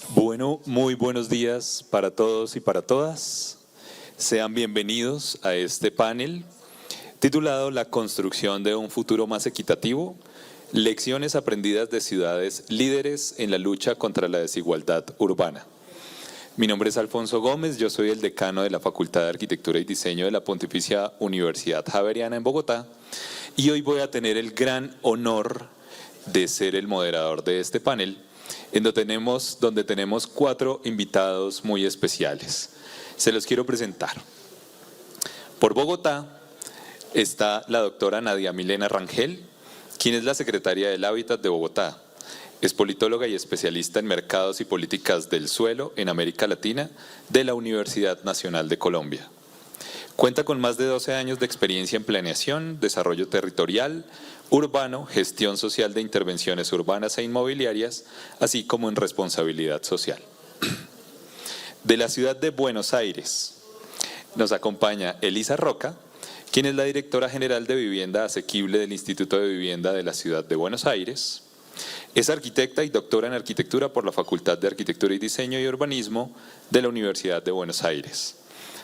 Bueno, muy buenos días para todos y para todas. Sean bienvenidos a este panel titulado La construcción de un futuro más equitativo, lecciones aprendidas de ciudades líderes en la lucha contra la desigualdad urbana. Mi nombre es Alfonso Gómez, yo soy el decano de la Facultad de Arquitectura y Diseño de la Pontificia Universidad Javeriana en Bogotá y hoy voy a tener el gran honor de ser el moderador de este panel, donde tenemos 4 invitados muy especiales. Se los quiero presentar. Por Bogotá está la doctora Nadia Milena Rangel, quien es la secretaria del Hábitat de Bogotá. Es politóloga y especialista en mercados y políticas del suelo en América Latina de la Universidad Nacional de Colombia. Cuenta con más de 12 años de experiencia en planeación, desarrollo territorial, urbano, gestión social de intervenciones urbanas e inmobiliarias, así como en responsabilidad social. De la ciudad de Buenos Aires nos acompaña Elisa Roca, quien es la directora general de Vivienda Asequible del Instituto de Vivienda de la ciudad de Buenos Aires. Es arquitecta y doctora en arquitectura por la Facultad de Arquitectura y Diseño y Urbanismo de la Universidad de Buenos Aires.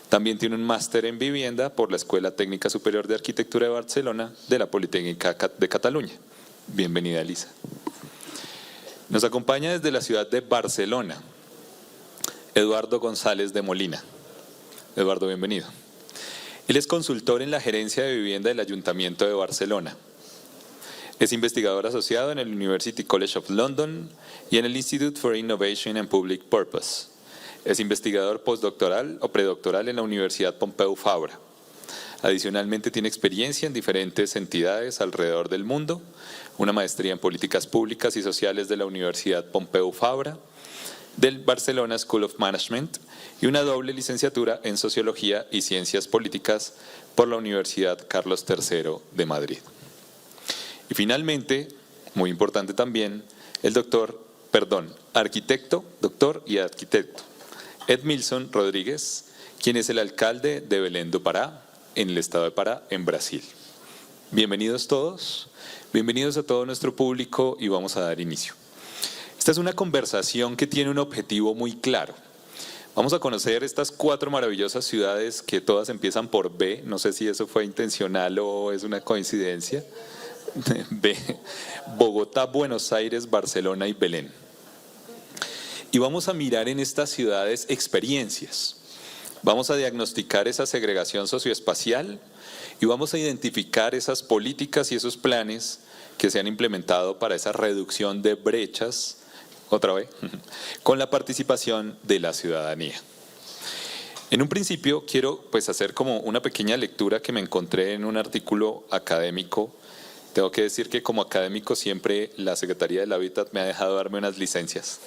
También tiene un máster en vivienda por la Escuela Técnica Superior de Arquitectura de Barcelona de la Politécnica de Cataluña. Bienvenida, Elisa. Nos acompaña desde la ciudad de Barcelona Eduardo González de Molina. Eduardo, bienvenido. Él es consultor en la Gerencia de Vivienda del Ayuntamiento de Barcelona. Es investigador asociado en el University College of London y en el Institute for Innovation and Public Purpose. Es investigador postdoctoral o predoctoral en la Universidad Pompeu Fabra. Adicionalmente tiene experiencia en diferentes entidades alrededor del mundo, una maestría en políticas públicas y sociales de la Universidad Pompeu Fabra, del Barcelona School of Management y una doble licenciatura en Sociología y Ciencias Políticas por la Universidad Carlos III de Madrid. Y finalmente, muy importante también, el arquitecto, doctor y arquitecto, Edmilson Rodríguez, quien es el alcalde de Belém do Pará, en el estado de Pará, en Brasil. Bienvenidos todos, bienvenidos a todo nuestro público y vamos a dar inicio. Esta es una conversación que tiene un objetivo muy claro. Vamos a conocer estas 4 maravillosas ciudades que todas empiezan por B, no sé si eso fue intencional o es una coincidencia. B, Bogotá, Buenos Aires, Barcelona y Belén. Y vamos a mirar en estas ciudades experiencias. Vamos a diagnosticar esa segregación socioespacial y vamos a identificar esas políticas y esos planes que se han implementado para esa reducción de brechas, otra vez, con la participación de la ciudadanía. En un principio quiero hacer como una pequeña lectura que me encontré en un artículo académico. Tengo que decir que como académico siempre la Secretaría del Hábitat me ha dejado darme unas licencias.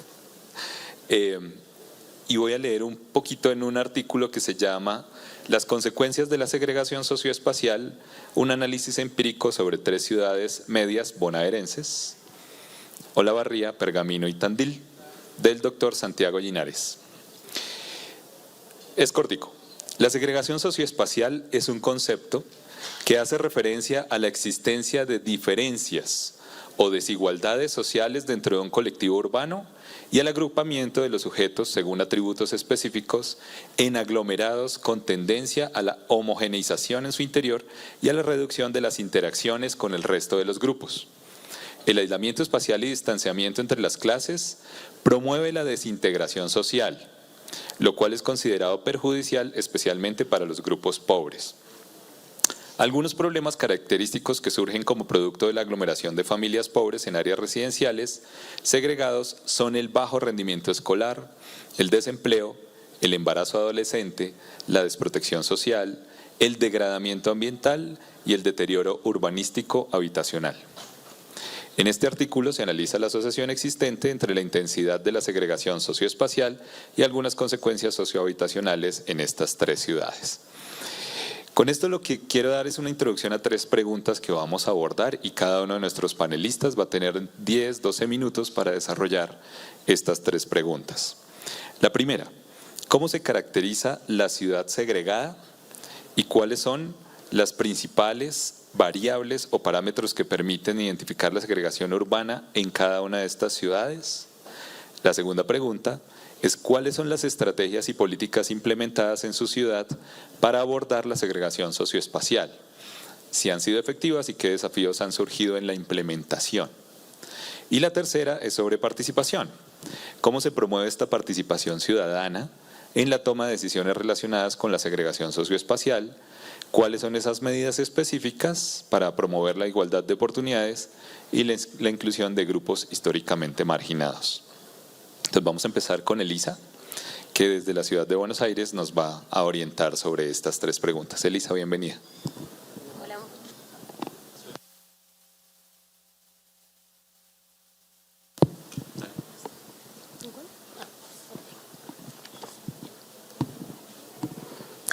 Y voy a leer un poquito en un artículo que se llama Las consecuencias de la segregación socioespacial, un análisis empírico sobre 3 ciudades medias bonaerenses, Olavarría, Pergamino y Tandil, del doctor Santiago Linares. Es cortico. La segregación socioespacial es un concepto que hace referencia a la existencia de diferencias o desigualdades sociales dentro de un colectivo urbano y al agrupamiento de los sujetos según atributos específicos en aglomerados con tendencia a la homogeneización en su interior y a la reducción de las interacciones con el resto de los grupos. El aislamiento espacial y distanciamiento entre las clases promueve la desintegración social, lo cual es considerado perjudicial especialmente para los grupos pobres. Algunos problemas característicos que surgen como producto de la aglomeración de familias pobres en áreas residenciales segregados son el bajo rendimiento escolar, el desempleo, el embarazo adolescente, la desprotección social, el degradamiento ambiental y el deterioro urbanístico habitacional. En este artículo se analiza la asociación existente entre la intensidad de la segregación socioespacial y algunas consecuencias sociohabitacionales en estas 3 ciudades. Con esto lo que quiero dar es una introducción a 3 preguntas que vamos a abordar y cada uno de nuestros panelistas va a tener 10, 12 minutos para desarrollar estas 3 preguntas. La primera, ¿cómo se caracteriza la ciudad segregada y cuáles son las principales variables o parámetros que permiten identificar la segregación urbana en cada una de estas ciudades? La segunda pregunta es ¿cuáles son las estrategias y políticas implementadas en su ciudad para abordar la segregación socioespacial? Si han sido efectivas y qué desafíos han surgido en la implementación. Y la tercera es sobre participación. ¿Cómo se promueve esta participación ciudadana en la toma de decisiones relacionadas con la segregación socioespacial? ¿Cuáles son esas medidas específicas para promover la igualdad de oportunidades y la inclusión de grupos históricamente marginados? Entonces vamos a empezar con Elisa, que desde la ciudad de Buenos Aires nos va a orientar sobre estas tres preguntas. Elisa, bienvenida.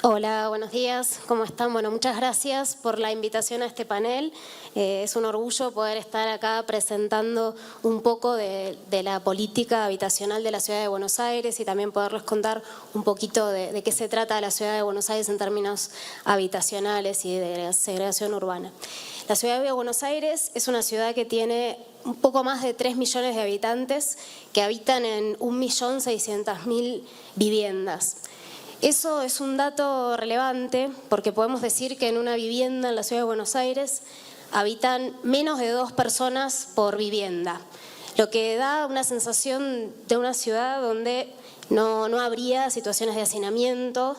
Hola, buenos días, ¿cómo están? Bueno, muchas gracias por la invitación a este panel. Es un orgullo poder estar acá presentando un poco de la política habitacional de la Ciudad de Buenos Aires y también poderles contar un poquito de qué se trata la Ciudad de Buenos Aires en términos habitacionales y de la segregación urbana. La Ciudad de Buenos Aires es una ciudad que tiene un poco más de 3 millones de habitantes que habitan en 1.600.000 viviendas. Eso es un dato relevante porque podemos decir que en una vivienda en la Ciudad de Buenos Aires habitan menos de 2 personas por vivienda, lo que da una sensación de una ciudad donde no habría situaciones de hacinamiento,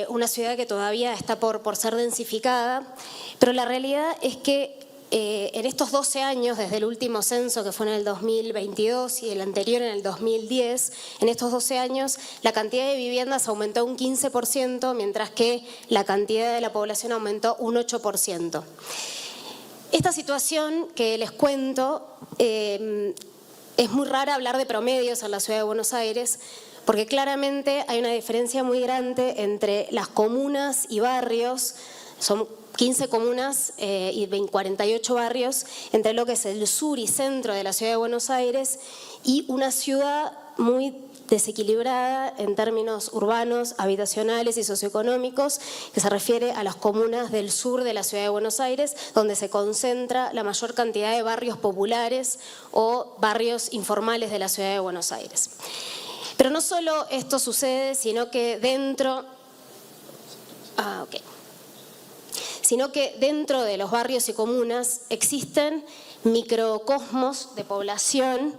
una ciudad que todavía está por ser densificada, pero la realidad es que en estos 12 años, desde el último censo que fue en el 2022 y el anterior en el 2010, en estos 12 años la cantidad de viviendas aumentó un 15%, mientras que la cantidad de la población aumentó un 8%. Esta situación que les cuento, es muy rara hablar de promedios en la Ciudad de Buenos Aires, porque claramente hay una diferencia muy grande entre las comunas y barrios. Son 15 comunas y 48 barrios entre lo que es el sur y centro de la Ciudad de Buenos Aires y una ciudad muy desequilibrada en términos urbanos, habitacionales y socioeconómicos, que se refiere a las comunas del sur de la Ciudad de Buenos Aires, donde se concentra la mayor cantidad de barrios populares o barrios informales de la Ciudad de Buenos Aires. Pero no solo esto sucede, sino que dentro de los barrios y comunas existen microcosmos de población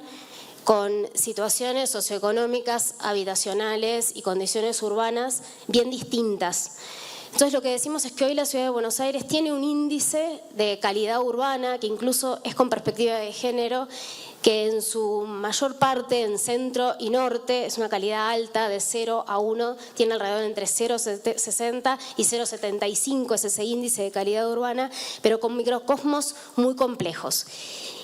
con situaciones socioeconómicas, habitacionales y condiciones urbanas bien distintas. Entonces lo que decimos es que hoy la Ciudad de Buenos Aires tiene un índice de calidad urbana que incluso es con perspectiva de género, que en su mayor parte en centro y norte es una calidad alta de 0 a 1, tiene alrededor entre 0,60 y 0,75 es ese índice de calidad urbana, pero con microcosmos muy complejos.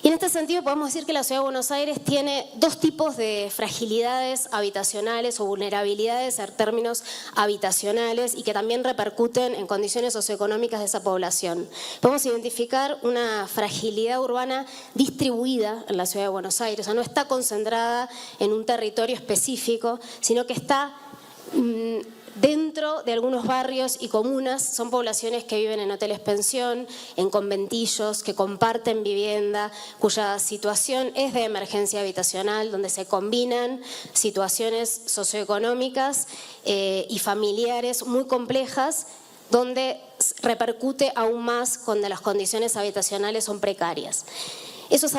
Y en este sentido podemos decir que la Ciudad de Buenos Aires tiene 2 tipos de fragilidades habitacionales o vulnerabilidades en términos habitacionales y que también repercuten en condiciones socioeconómicas de esa población. Podemos identificar una fragilidad urbana distribuida en la Ciudad de Buenos Aires, o sea, no está concentrada en un territorio específico, sino que está dentro de algunos barrios y comunas. Son poblaciones que viven en hoteles pensión, en conventillos, que comparten vivienda, cuya situación es de emergencia habitacional, donde se combinan situaciones socioeconómicas y familiares muy complejas, donde repercute aún más cuando las condiciones habitacionales son precarias. Eso es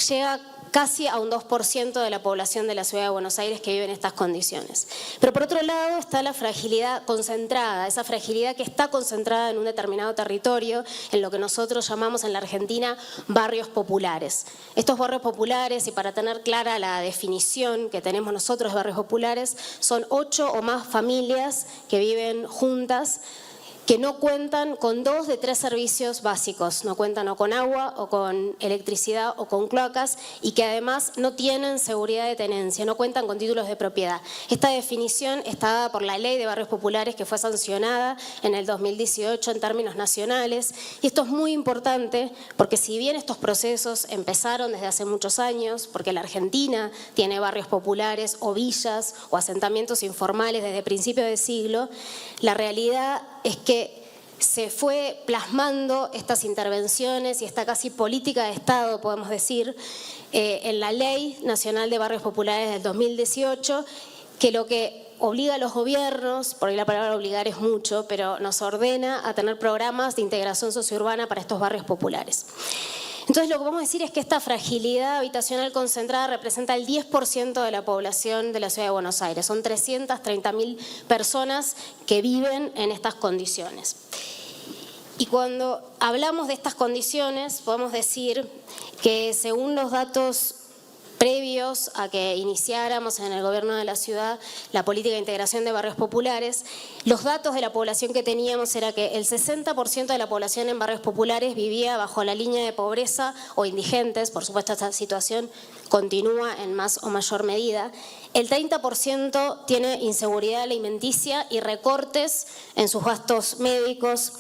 llega casi a un 2% de la población de la Ciudad de Buenos Aires que vive en estas condiciones. Pero por otro lado está la fragilidad concentrada, esa fragilidad que está concentrada en un determinado territorio, en lo que nosotros llamamos en la Argentina barrios populares. Estos barrios populares, y para tener clara la definición que tenemos nosotros de barrios populares, son 8 o más familias que viven juntas, que no cuentan con 2 de 3 servicios básicos, no cuentan o con agua o con electricidad o con cloacas y que además no tienen seguridad de tenencia, no cuentan con títulos de propiedad. Esta definición está dada por la Ley de Barrios Populares que fue sancionada en el 2018 en términos nacionales, y esto es muy importante porque si bien estos procesos empezaron desde hace muchos años, porque la Argentina tiene barrios populares o villas o asentamientos informales desde principios de siglo, la realidad es que se fue plasmando estas intervenciones y esta casi política de Estado, podemos decir, en la Ley Nacional de Barrios Populares del 2018, que lo que obliga a los gobiernos, por ahí la palabra obligar es mucho, pero nos ordena a tener programas de integración sociourbana para estos barrios populares. Entonces lo que podemos decir es que esta fragilidad habitacional concentrada representa el 10% de la población de la Ciudad de Buenos Aires. Son 330.000 personas que viven en estas condiciones. Y cuando hablamos de estas condiciones, podemos decir que según los datos previos a que iniciáramos en el gobierno de la ciudad la política de integración de barrios populares, los datos de la población que teníamos era que el 60% de la población en barrios populares vivía bajo la línea de pobreza o indigentes. Por supuesto, esta situación continúa en más o mayor medida. El 30% tiene inseguridad alimenticia y recortes en sus gastos médicos.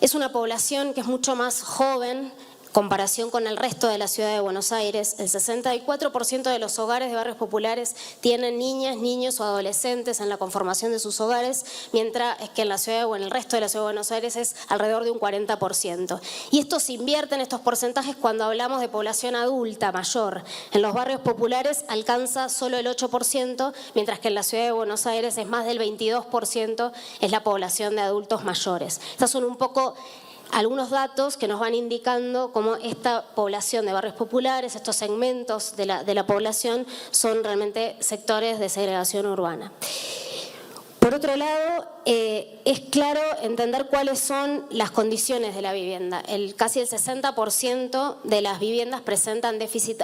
Es una población que es mucho más joven comparación con el resto de la Ciudad de Buenos Aires. El 64% de los hogares de barrios populares tienen niñas, niños o adolescentes en la conformación de sus hogares, mientras que en la ciudad o en el resto de la Ciudad de Buenos Aires es alrededor de un 40%. Y esto se invierte en estos porcentajes cuando hablamos de población adulta mayor. En los barrios populares alcanza solo el 8%, mientras que en la Ciudad de Buenos Aires es más del 22%, es la población de adultos mayores. Estas son un poco algunos datos que nos van indicando cómo esta población de barrios populares, estos segmentos de la población, son realmente sectores de segregación urbana. Por otro lado, es claro entender cuáles son las condiciones de la vivienda. Casi el 60% de las viviendas presentan déficit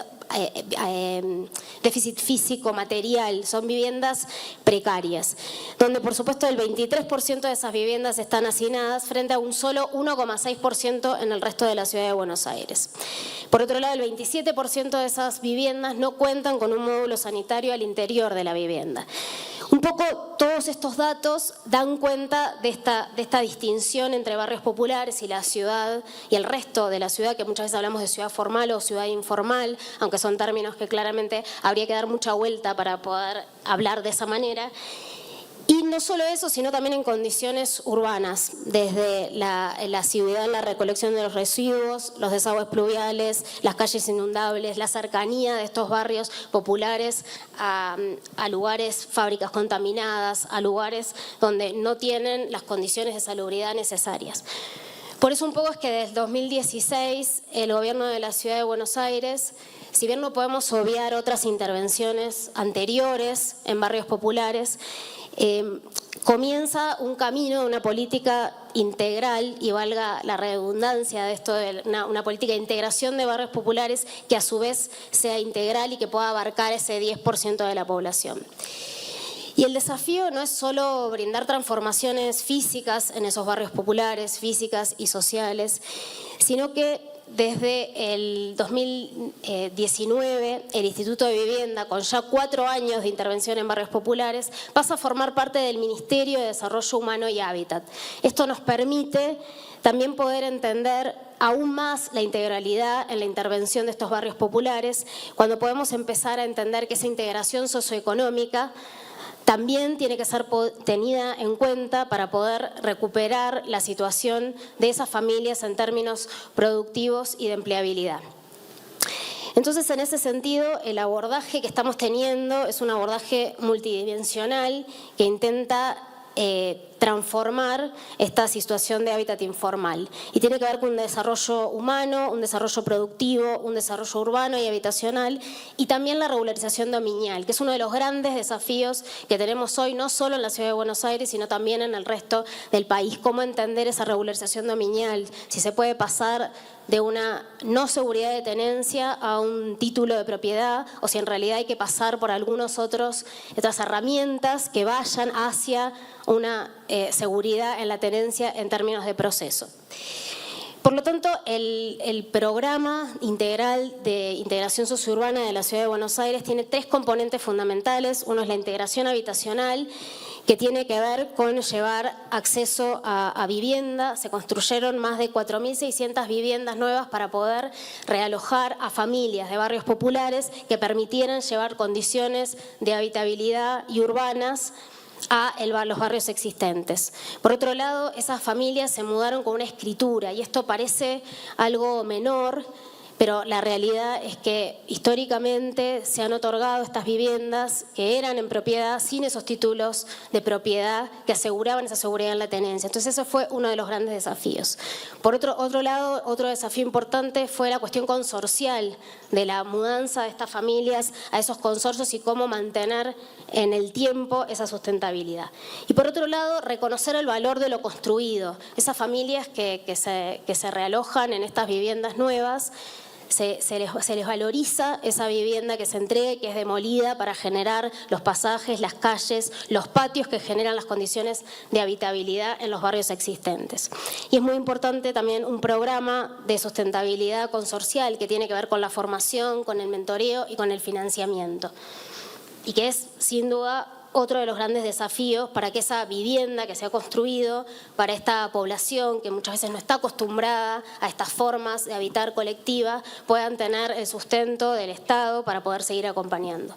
físico, material, son viviendas precarias, donde por supuesto el 23% de esas viviendas están hacinadas frente a un solo 1,6% en el resto de la Ciudad de Buenos Aires. Por otro lado, el 27% de esas viviendas no cuentan con un módulo sanitario al interior de la vivienda. Un poco todos estos datos dan cuenta de esta distinción entre barrios populares y la ciudad y el resto de la ciudad, que muchas veces hablamos de ciudad formal o ciudad informal, aunque son términos que claramente habría que dar mucha vuelta para poder hablar de esa manera. Y no solo eso, sino también en condiciones urbanas, desde la ciudad, la recolección de los residuos, los desagües pluviales, las calles inundables, la cercanía de estos barrios populares a lugares, fábricas contaminadas, a lugares donde no tienen las condiciones de salubridad necesarias. Por eso un poco es que desde 2016 el gobierno de la Ciudad de Buenos Aires, si bien no podemos obviar otras intervenciones anteriores en barrios populares, comienza un camino de una política integral, y valga la redundancia de esto, de una política de integración de barrios populares que a su vez sea integral y que pueda abarcar ese 10% de la población. Y el desafío no es solo brindar transformaciones físicas en esos barrios populares, físicas y sociales, sino que desde el 2019, el Instituto de Vivienda, con ya 4 años de intervención en barrios populares, pasa a formar parte del Ministerio de Desarrollo Humano y Hábitat. Esto nos permite también poder entender aún más la integralidad en la intervención de estos barrios populares, cuando podemos empezar a entender que esa integración socioeconómica también tiene que ser tenida en cuenta para poder recuperar la situación de esas familias en términos productivos y de empleabilidad. Entonces, en ese sentido, el abordaje que estamos teniendo es un abordaje multidimensional que intenta transformar esta situación de hábitat informal. Y tiene que ver con un desarrollo humano, un desarrollo productivo, un desarrollo urbano y habitacional, y también la regularización dominial, que es uno de los grandes desafíos que tenemos hoy, no solo en la Ciudad de Buenos Aires, sino también en el resto del país. ¿Cómo entender esa regularización dominial? Si se puede pasar de una no seguridad de tenencia a un título de propiedad, o si en realidad hay que pasar por otras herramientas que vayan hacia una seguridad en la tenencia en términos de proceso. Por lo tanto, el programa integral de integración sociourbana de la Ciudad de Buenos Aires tiene 3 componentes fundamentales. Uno es la integración habitacional, que tiene que ver con llevar acceso a vivienda. Se construyeron más de 4.600 viviendas nuevas para poder realojar a familias de barrios populares que permitieran llevar condiciones de habitabilidad y urbanas a los barrios existentes. Por otro lado, esas familias se mudaron con una escritura, y esto parece algo menor, pero la realidad es que históricamente se han otorgado estas viviendas que eran en propiedad sin esos títulos de propiedad que aseguraban esa seguridad en la tenencia. Entonces ese fue uno de los grandes desafíos. Por otro lado, otro desafío importante fue la cuestión consorcial de la mudanza de estas familias a esos consorcios y cómo mantener en el tiempo esa sustentabilidad. Y por otro lado, reconocer el valor de lo construido. Esas familias que se realojan en estas viviendas nuevas, se les valoriza esa vivienda que se entrega y que es demolida para generar los pasajes, las calles, los patios que generan las condiciones de habitabilidad en los barrios existentes. Y es muy importante también un programa de sustentabilidad consorcial que tiene que ver con la formación, con el mentoreo y con el financiamiento. Y que es, sin duda, otro de los grandes desafíos para que esa vivienda que se ha construido para esta población que muchas veces no está acostumbrada a estas formas de habitar colectiva puedan tener el sustento del Estado para poder seguir acompañando.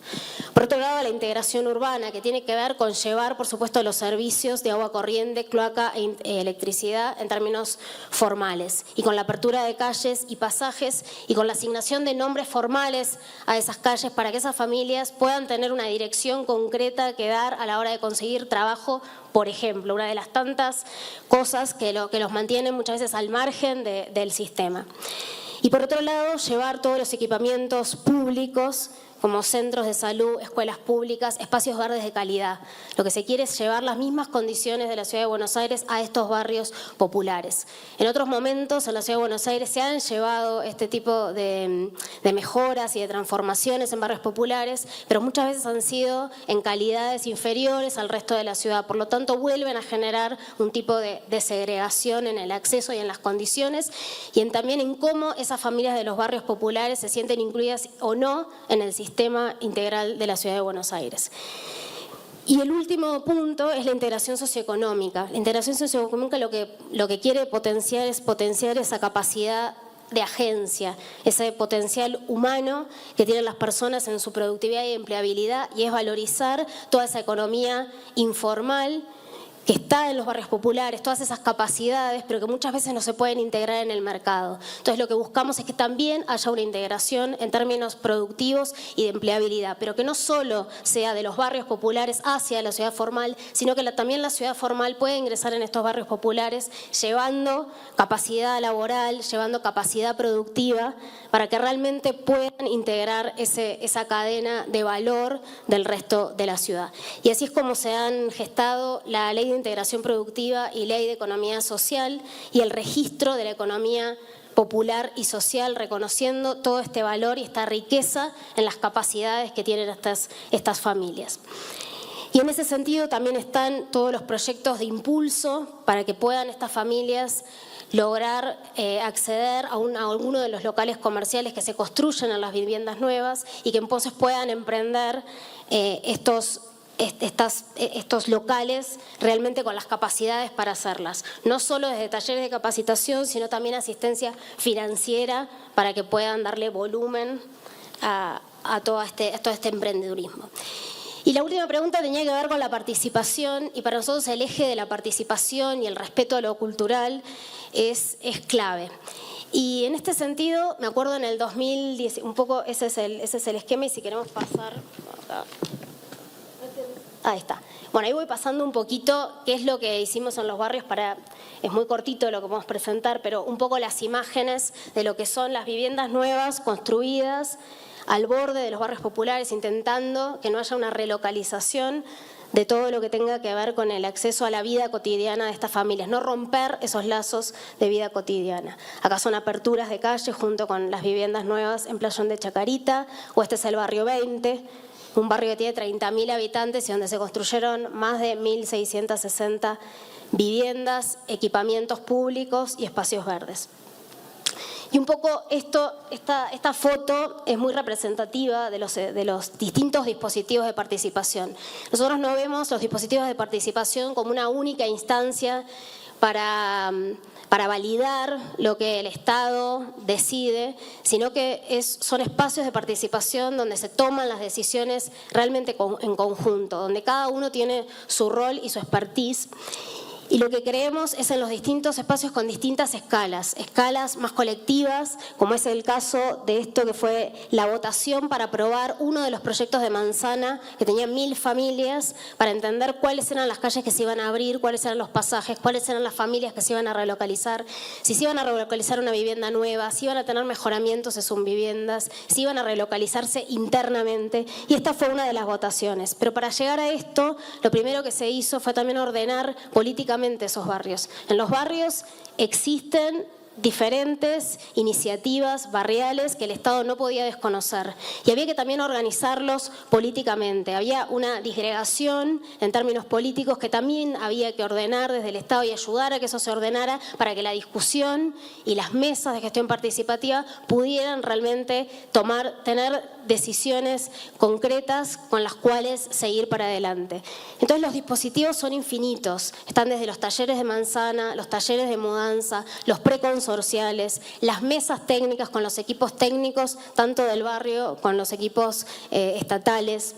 Por otro lado, la integración urbana, que tiene que ver con llevar, por supuesto, los servicios de agua corriente, cloaca e electricidad en términos formales, y con la apertura de calles y pasajes y con la asignación de nombres formales a esas calles para que esas familias puedan tener una dirección concreta que dar a la hora de conseguir trabajo, por ejemplo, una de las tantas cosas que los mantienen muchas veces al margen del sistema. Y por otro lado, llevar todos los equipamientos públicos como centros de salud, escuelas públicas, espacios verdes de calidad. Lo que se quiere es llevar las mismas condiciones de la Ciudad de Buenos Aires a estos barrios populares. En otros momentos en la Ciudad de Buenos Aires se han llevado este tipo de mejoras y de transformaciones en barrios populares, pero muchas veces han sido en calidades inferiores al resto de la ciudad. Por lo tanto, vuelven a generar un tipo de segregación en el acceso y en las condiciones, y también en cómo esas familias de los barrios populares se sienten incluidas o no en el sistema integral de la Ciudad de Buenos Aires. Y el último punto es la integración socioeconómica. La integración socioeconómica lo que quiere potenciar es potenciar esa capacidad de agencia, ese potencial humano que tienen las personas en su productividad y empleabilidad, y es valorizar toda esa economía informal que está en los barrios populares, todas esas capacidades, pero que muchas veces no se pueden integrar en el mercado. Entonces lo que buscamos es que también haya una integración en términos productivos y de empleabilidad, pero que no solo sea de los barrios populares hacia la ciudad formal, sino que también la ciudad formal puede ingresar en estos barrios populares llevando capacidad laboral, llevando capacidad productiva, para que realmente puedan integrar esa cadena de valor del resto de la ciudad. Y así es como se han gestado la Ley de Integración Productiva y Ley de Economía Social y el registro de la economía popular y social, reconociendo todo este valor y esta riqueza en las capacidades que tienen estas familias. Y en ese sentido también están todos los proyectos de impulso para que puedan estas familias lograr acceder a alguno de los locales comerciales que se construyen en las viviendas nuevas y que entonces puedan emprender estos locales realmente con las capacidades para hacerlas. No solo desde talleres de capacitación, sino también asistencia financiera para que puedan darle volumen a todo este emprendedurismo. Y la última pregunta tenía que ver con la participación, y para nosotros el eje de la participación y el respeto a lo cultural es clave. Y en este sentido, me acuerdo en el 2010, un poco ese es el esquema, y si queremos pasar acá. Ahí está. Bueno, ahí voy pasando un poquito qué es lo que hicimos en los barrios es muy cortito lo que podemos presentar, pero un poco las imágenes de lo que son las viviendas nuevas construidas al borde de los barrios populares, intentando que no haya una relocalización de todo lo que tenga que ver con el acceso a la vida cotidiana de estas familias, no romper esos lazos de vida cotidiana. Acá son aperturas de calle junto con las viviendas nuevas en Playón de Chacarita, o este es el barrio 20, un barrio que tiene 30.000 habitantes y donde se construyeron más de 1.660 viviendas, equipamientos públicos y espacios verdes. Y un poco esta foto es muy representativa de los distintos dispositivos de participación. Nosotros no vemos los dispositivos de participación como una única instancia para validar lo que el Estado decide, sino que son espacios de participación donde se toman las decisiones realmente en conjunto, donde cada uno tiene su rol y su expertise. Y lo que creemos es en los distintos espacios con distintas escalas más colectivas, como es el caso de esto que fue la votación para aprobar uno de los proyectos de manzana que tenía 1000 familias, para entender cuáles eran las calles que se iban a abrir, cuáles eran los pasajes, cuáles eran las familias que se iban a relocalizar, si se iban a relocalizar una vivienda nueva, si iban a tener mejoramientos en sus viviendas, si iban a relocalizarse internamente. Y esta fue una de las votaciones. Pero para llegar a esto, lo primero que se hizo fue también ordenar políticamente esos barrios. En los barrios existen diferentes iniciativas barriales que el Estado no podía desconocer y había que también organizarlos políticamente. Había una disgregación en términos políticos que también había que ordenar desde el Estado y ayudar a que eso se ordenara para que la discusión y las mesas de gestión participativa pudieran realmente tener decisiones concretas con las cuales seguir para adelante. Entonces los dispositivos son infinitos, están desde los talleres de manzana, los talleres de mudanza, los preconsorciales, las mesas técnicas con los equipos técnicos, tanto del barrio con los equipos estatales,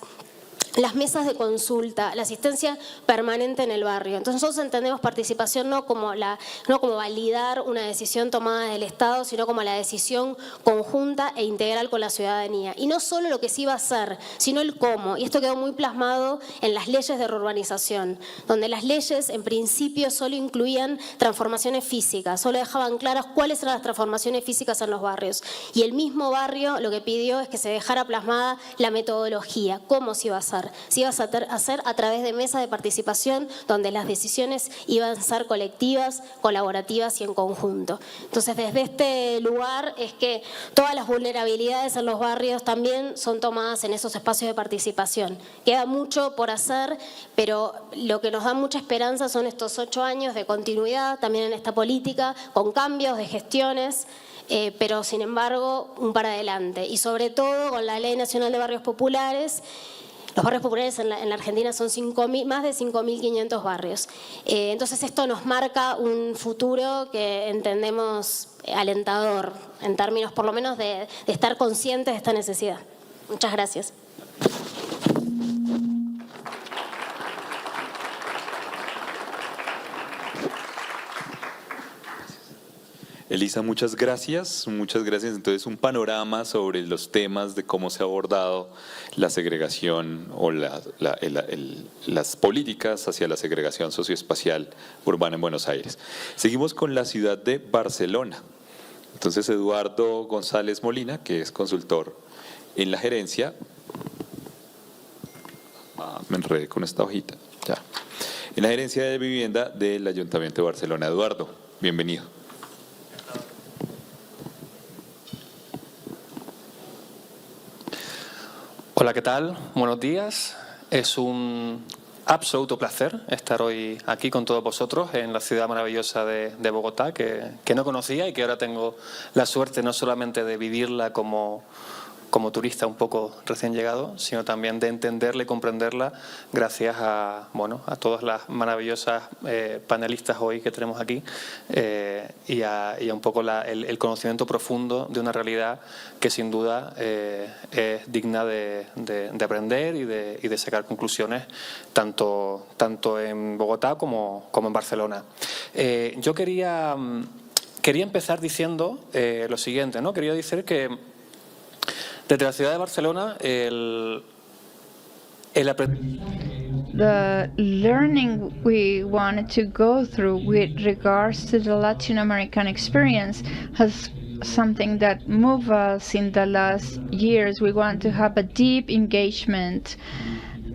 las mesas de consulta, la asistencia permanente en el barrio. Entonces nosotros entendemos participación no como validar una decisión tomada del Estado, sino como la decisión conjunta e integral con la ciudadanía. Y no solo lo que se iba a hacer, sino el cómo. Y esto quedó muy plasmado en las leyes de reurbanización, donde las leyes en principio solo incluían transformaciones físicas, solo dejaban claras cuáles eran las transformaciones físicas en los barrios. Y el mismo barrio lo que pidió es que se dejara plasmada la metodología, cómo se iba a hacer. Se iba a hacer a través de mesas de participación donde las decisiones iban a ser colectivas, colaborativas y en conjunto. Entonces, desde este lugar es que todas las vulnerabilidades en los barrios también son tomadas en esos espacios de participación. Queda mucho por hacer, pero lo que nos da mucha esperanza son estos 8 años de continuidad también en esta política, con cambios de gestiones, pero sin embargo un para adelante. Y sobre todo con la Ley Nacional de Barrios Populares. Los barrios populares en la Argentina son más de 5.500 barrios. Entonces esto nos marca un futuro que entendemos alentador, en términos por lo menos de estar conscientes de esta necesidad. Muchas gracias. Elisa, muchas gracias. Entonces, un panorama sobre los temas de cómo se ha abordado la segregación o las políticas hacia la segregación socioespacial urbana en Buenos Aires. Seguimos con la ciudad de Barcelona. Entonces, Eduardo González Molina, que es consultor en la gerencia. Me enredé con esta hojita. Ya. En la gerencia de vivienda del Ayuntamiento de Barcelona. Eduardo, bienvenido. Hola, ¿qué tal? Buenos días. Es un absoluto placer estar hoy aquí con todos vosotros en la ciudad maravillosa de Bogotá, que no conocía y que ahora tengo la suerte no solamente de vivirla como turista un poco recién llegado, sino también de entenderla y comprenderla gracias a todas las maravillosas panelistas hoy que tenemos aquí y a un poco el conocimiento profundo de una realidad que sin duda es digna de aprender y de sacar conclusiones tanto en Bogotá como en Barcelona. Yo quería empezar diciendo lo siguiente, ¿no? Quería decir que desde la ciudad de Barcelona, the learning we wanted to go through with regards to the Latin American experience has something that moved us in the last years. We want to have a deep engagement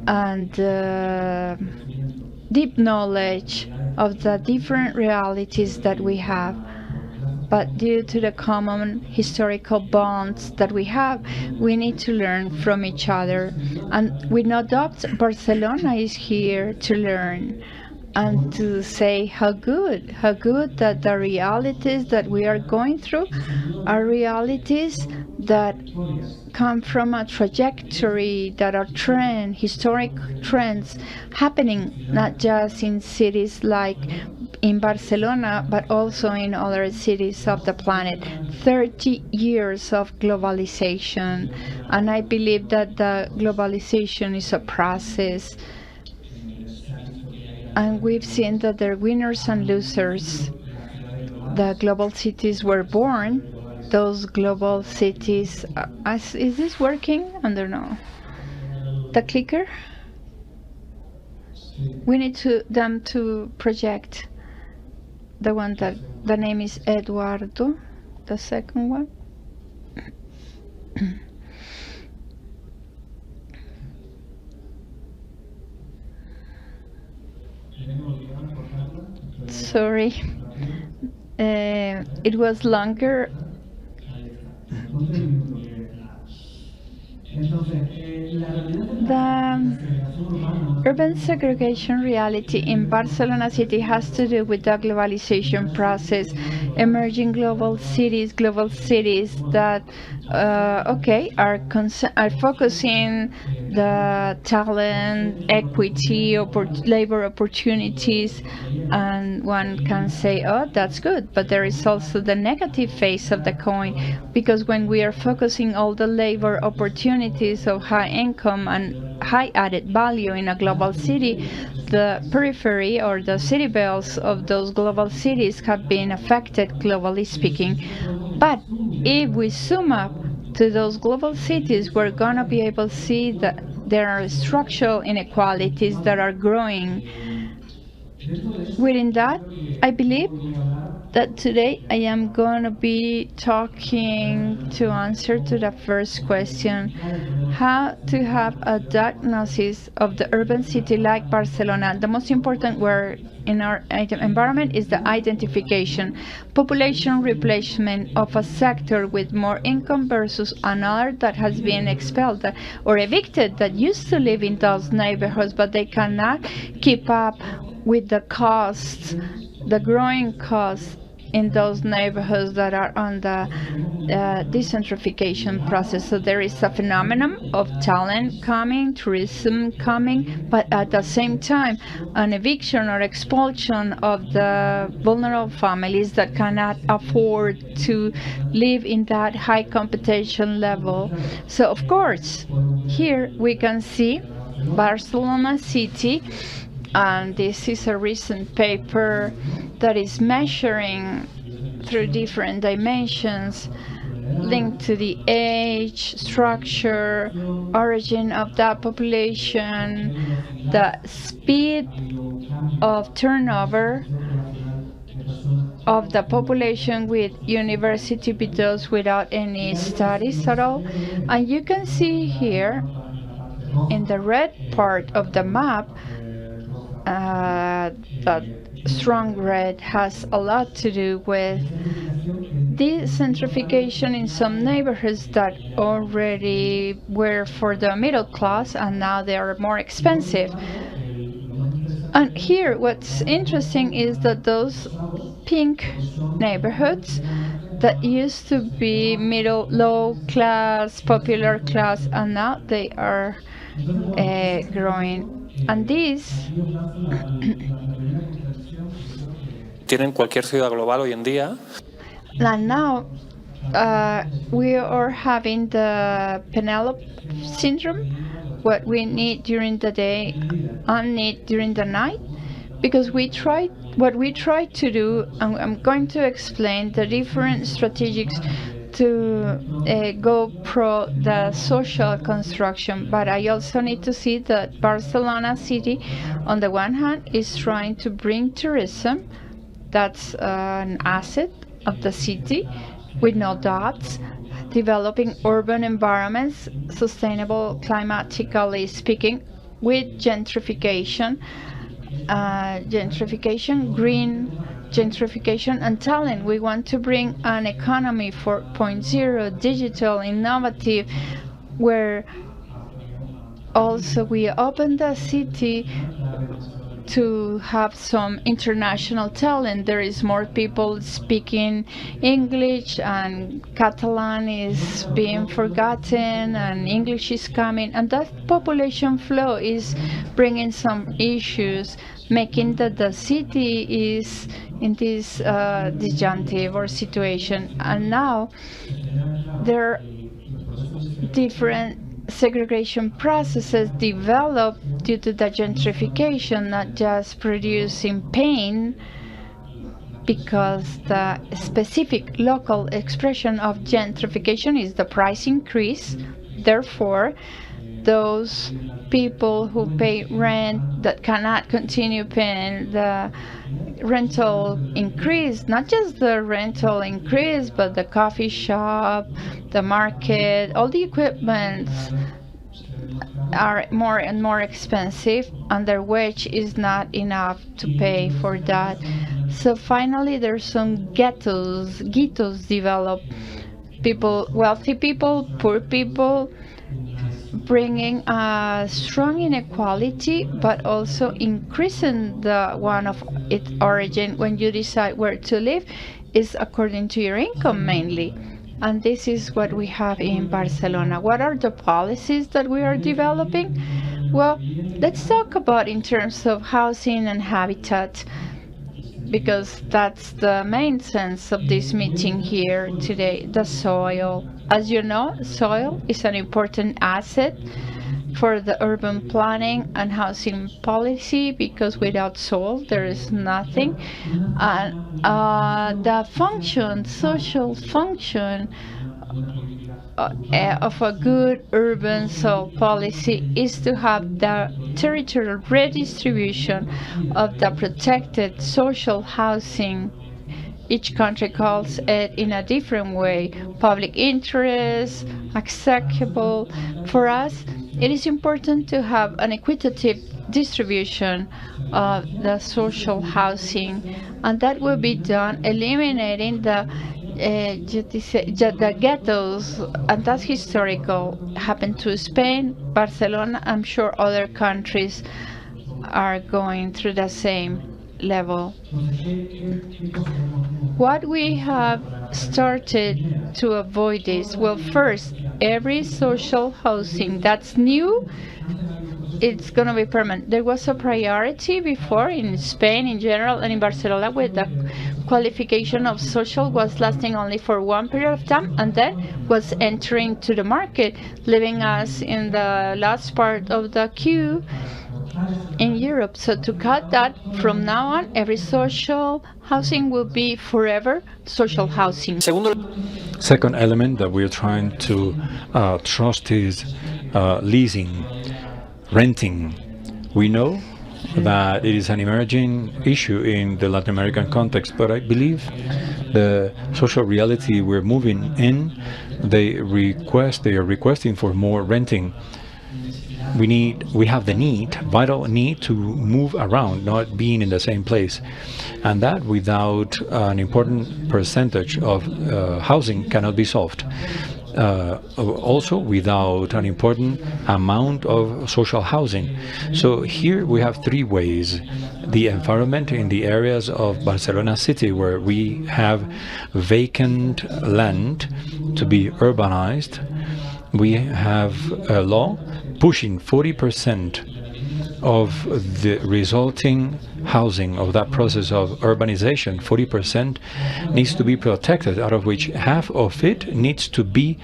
and deep knowledge of the different realities that we have. But due to the common historical bonds that we have, we need to learn from each other. And with no doubt, Barcelona is here to learn and to say how good that the realities that we are going through are realities that come from a trajectory, that are historic trends happening not just in cities like in Barcelona, but also in other cities of the planet. 30 years of globalization, and I believe that the globalization is a process, and we've seen that there are winners and losers. The global cities were born. Those global cities, is this working? I don't know. The clicker? We need them to project the one that the name is Eduardo, the second one. Sorry, it was longer. The urban segregation reality in Barcelona city has to do with the globalization process, emerging global cities that are focusing the talent, equity, labor opportunities, and one can say, oh, that's good, but there is also the negative face of the coin, because when we are focusing all the labor opportunities of high income and high added value in a global city, the periphery or the city belts of those global cities have been affected, globally speaking. But if we zoom up to those global cities, we're going to be able to see that there are structural inequalities that are growing. Within that, I believe that today I am going to be talking to answer to the first question, how to have a diagnosis of the urban city like Barcelona. The most important word in our environment is the identification. Population replacement of a sector with more income versus another that has been expelled or evicted, that used to live in those neighborhoods, but they cannot keep up with the costs, the growing costs in those neighborhoods that are on the decentralization process. So there is a phenomenon of talent coming, tourism coming, but at the same time, an eviction or expulsion of the vulnerable families that cannot afford to live in that high competition level. So of course, here we can see Barcelona city, and this is a recent paper that is measuring through different dimensions linked to the age, structure, origin of that population, the speed of turnover of the population with university with those without any studies at all. And you can see here in the red part of the map that strong red has a lot to do with decentralization in some neighborhoods that already were for the middle class and now they are more expensive. And here what's interesting is that those pink neighborhoods that used to be middle, low class, popular class, and now they are growing. And this tienen cualquier ciudad global hoy en día. And now we are having the Penelope syndrome, what we need during the day and need during the night, because what we try to do, and I'm going to explain the different strategies to go pro the social construction. But I also need to see that Barcelona city, on the one hand, is trying to bring tourism. That's an asset of the city, with no doubts. Developing urban environments, sustainable climatically speaking, with gentrification, green gentrification, and talent. We want to bring an economy 4.0, digital, innovative, where also we open the city to have some international talent. There is more people speaking English, and Catalan is being forgotten, and English is coming, and that population flow is bringing some issues, making that the city is in this disjunctive or situation. And now there are different segregation processes develop due to the gentrification, not just producing pain, because the specific local expression of gentrification is the price increase. Therefore, those people who pay rent that cannot continue paying the rental increase, not just the rental increase, but the coffee shop, the market, all the equipment are more and more expensive, and their wage is not enough to pay for that. So finally there's some ghettos develop, people, wealthy people, poor people, bringing a strong inequality, but also increasing the one of its origin. When you decide where to live is according to your income mainly. And this is what we have in Barcelona. What are the policies that we are developing? Well, let's talk about in terms of housing and habitat, because that's the main sense of this meeting here today. The soil. As you know, soil is an important asset for the urban planning and housing policy, because without soil there is nothing. And the function, social function of a good urban soil policy is to have the territorial redistribution of the protected social housing. Each country calls it in a different way. Public interest, accessible. For us, it is important to have an equitable distribution of the social housing, and that will be done eliminating the ghettos, and that's historical. Happened to Spain, Barcelona. I'm sure other countries are going through the same level. What we have started to avoid this, well, first, every social housing that's new, it's going to be permanent. There was a priority before in Spain in general and in Barcelona, where the qualification of social was lasting only for one period of time and then was entering to the market, leaving us in the last part of the queue in Europe. So to cut that, from now on, every social housing will be forever social housing. Second element that we're trying to trust is leasing, renting. We know that it is an emerging issue in the Latin American context, but I believe the social reality we're moving in, they are requesting for more renting. We have the vital need to move around, not being in the same place, and that without an important percentage of housing cannot be solved. Also without an important amount of social housing. So here we have three ways. The environment in the areas of Barcelona city where we have vacant land to be urbanized. We have a law pushing 40% of the resulting housing of that process of urbanization, 40% needs to be protected, out of which half of it needs to be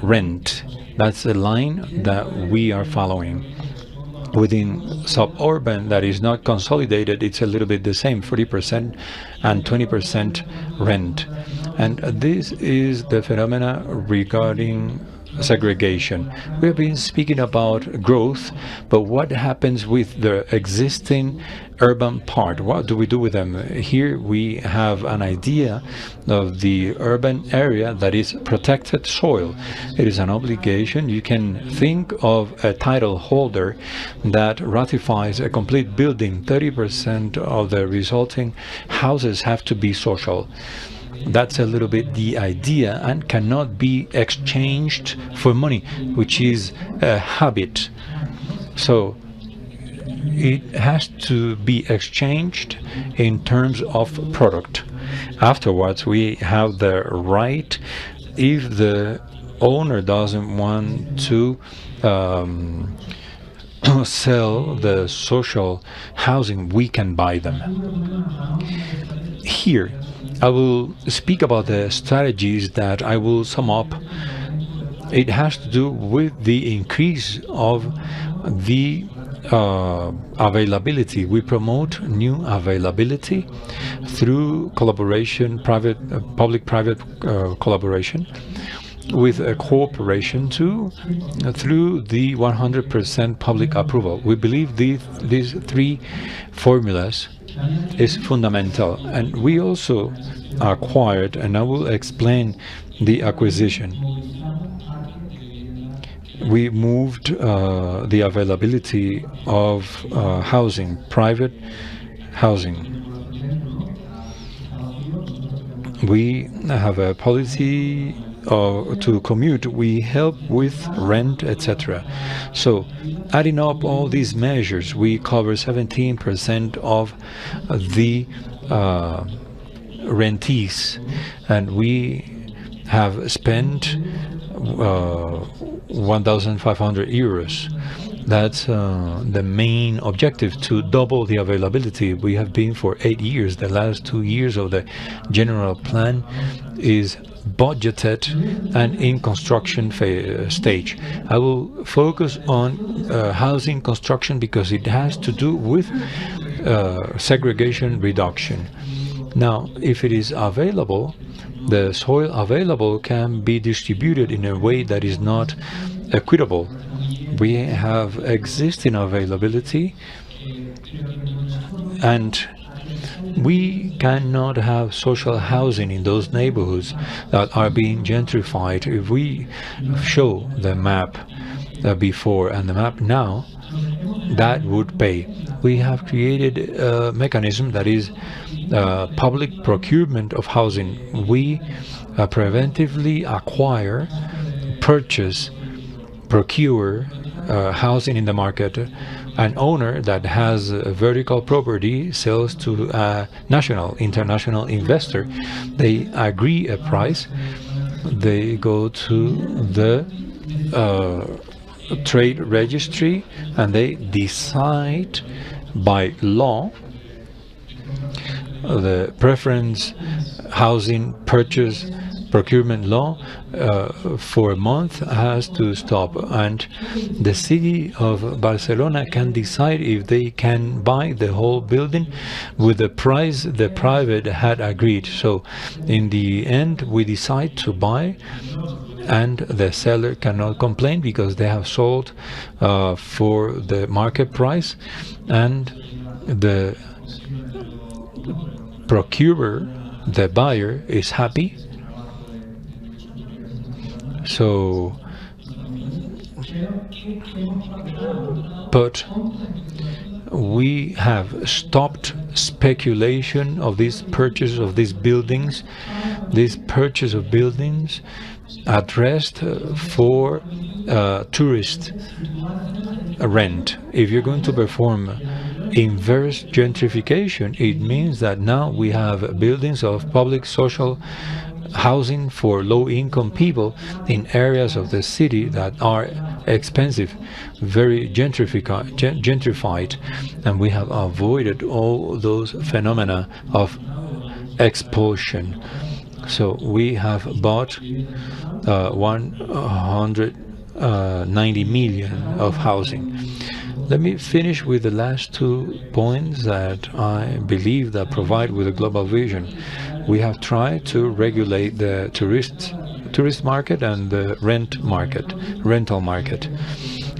rent. That's the line that we are following. Within suburban that is not consolidated, it's a little bit the same, 40% and 20% rent. And this is the phenomena regarding segregation. We have been speaking about growth, but what happens with the existing urban part? What do we do with them? Here we have an idea of the urban area that is protected soil. It is an obligation. You can think of a title holder that ratifies a complete building. 30% of the resulting houses have to be social. That's a little bit the idea, and cannot be exchanged for money, which is a habit. So it has to be exchanged in terms of product. Afterwards, we have the right, if the owner doesn't want to sell the social housing, we can buy them. Here, I will speak about the strategies that I will sum up. It has to do with the increase of the availability. We promote new availability through collaboration, public-private collaboration, with a cooperation too, through the 100% public approval. We believe these three formulas is fundamental, and we also acquired, and I will explain the acquisition. We moved the availability of housing, private housing. We have a policy to commute, we help with rent, etc. So, adding up all these measures, we cover 17% of the rentees, and we have spent 1,500 euros. That's the main objective, to double the availability. We have been for 8 years. The last 2 years of the general plan is budgeted and in construction stage. I will focus on housing construction because it has to do with segregation reduction. Now, if it is available, the soil available can be distributed in a way that is not equitable. We have existing availability, and we cannot have social housing in those neighborhoods that are being gentrified. If we show the map before and the map now, that would pay. We have created a mechanism that is public procurement of housing. We preventively acquire, purchase, procure housing in the market. An owner that has a vertical property sells to a national, international investor. They agree a price. They go to the trade registry and they decide by law the preference housing purchase procurement law for a month has to stop, and the city of Barcelona can decide if they can buy the whole building with the price the private had agreed. So in the end we decide to buy, and the seller cannot complain because they have sold for the market price, and the procurer, the buyer, is happy. So, but we have stopped speculation of this purchase of these buildings, this purchase of buildings addressed for tourist rent. If you're going to perform inverse gentrification, it means that now we have buildings of public social housing for low-income people in areas of the city that are expensive, very gentrified, and we have avoided all those phenomena of expulsion. So we have bought 190 million of housing. Let me finish with the last 2 points that I believe that provide with a global vision. We have tried to regulate the tourist market and the rental market.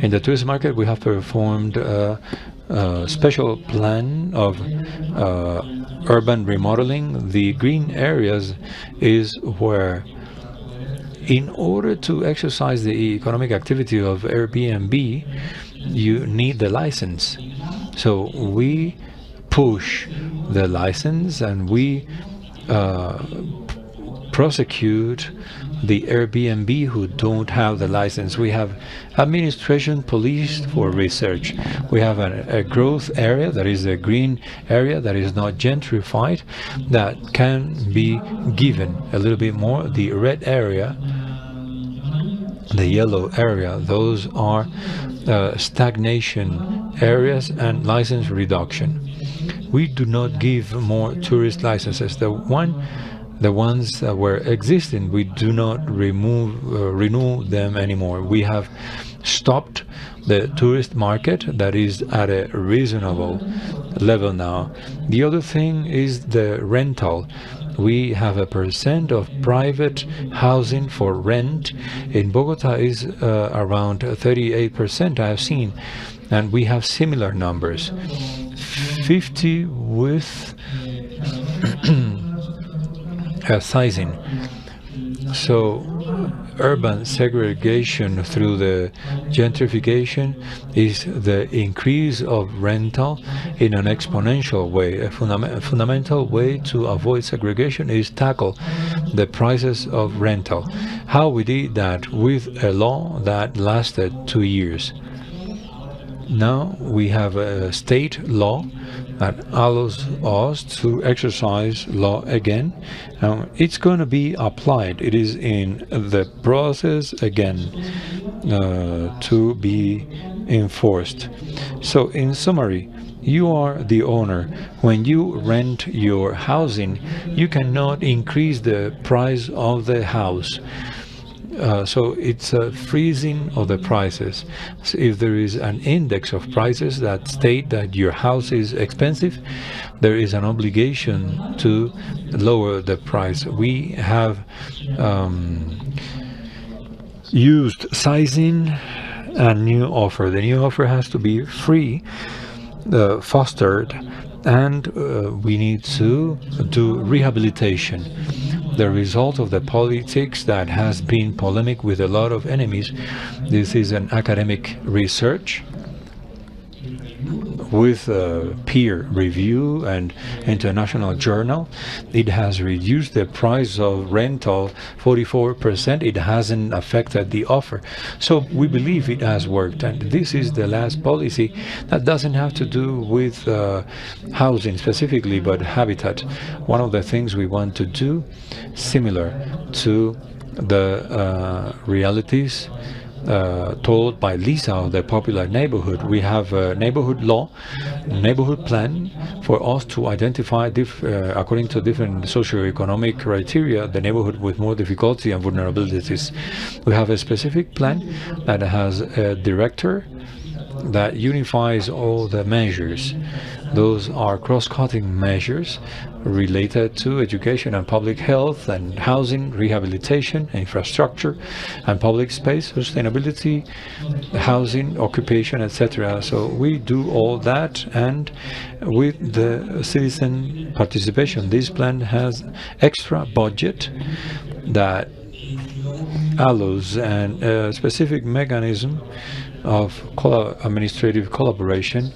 In the tourist market, we have performed a special plan of urban remodeling. The green areas is where, in order to exercise the economic activity of Airbnb, you need the license. So we push the license and we prosecute the Airbnb who don't have the license. We have administration police for research. We have a growth area, that is a green area that is not gentrified, that can be given a little bit more. The red area, the yellow area, those are stagnation areas and license reduction. We do not give more tourist licenses. The ones that were existing, we do not renew them anymore. We have stopped the tourist market that is at a reasonable level now. The other thing is the rental. We have a percent of private housing for rent. In Bogota is around 38%, I have seen, and we have similar numbers. 50 with sizing. So urban segregation through the gentrification is the increase of rental in an exponential way. A fundamental way to avoid segregation is tackle the prices of rental. How we did that? With a law that lasted 2 years. Now we have a state law that allows us to exercise law again. It's going to be applied. It is in the process again to be enforced. So in summary, you are the owner. When you rent your housing, you cannot increase the price of the house. So it's a freezing of the prices. So if there is an index of prices that state that your house is expensive, there is an obligation to lower the price. We have used sizing and new offer. The new offer has to be free, fostered, and we need to do rehabilitation. The result of the politics that has been polemic with a lot of enemies. This is an academic research with peer review and international journal. It has reduced the price of rental 44%. It hasn't affected the offer. So we believe it has worked. And this is the last policy that doesn't have to do with housing specifically, but habitat. One of the things we want to do, similar to the realities told by Lisa of the popular neighborhood. We have a neighborhood law, neighborhood plan for us to identify according to different socioeconomic criteria the neighborhood with more difficulty and vulnerabilities. We have a specific plan that has a director that unifies all the measures. Those are cross-cutting measures related to education and public health and housing, rehabilitation, infrastructure, and public space, sustainability, housing, occupation, etc. So we do all that, and with the citizen participation, this plan has extra budget that allows a specific mechanism of administrative collaboration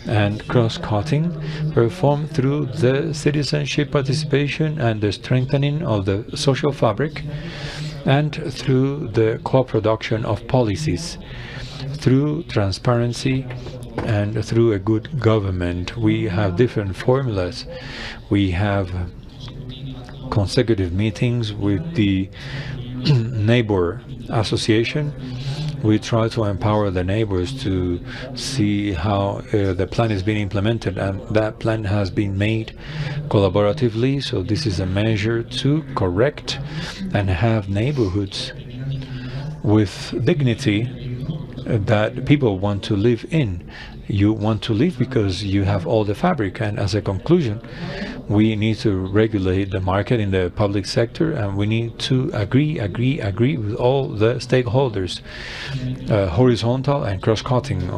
and cross-cutting performed through the citizenship participation and the strengthening of the social fabric, and through the co-production of policies, through transparency and through a good government. We have different formulas. We have consecutive meetings with the neighbor association. We try to empower the neighbors to see how the plan is being implemented, and that plan has been made collaboratively. So this is a measure to correct and have neighborhoods with dignity that people want to live in. You want to live because you have all the fabric, and as a conclusion, we need to regulate the market in the public sector, and we need to agree with all the stakeholders, horizontal and cross-cutting.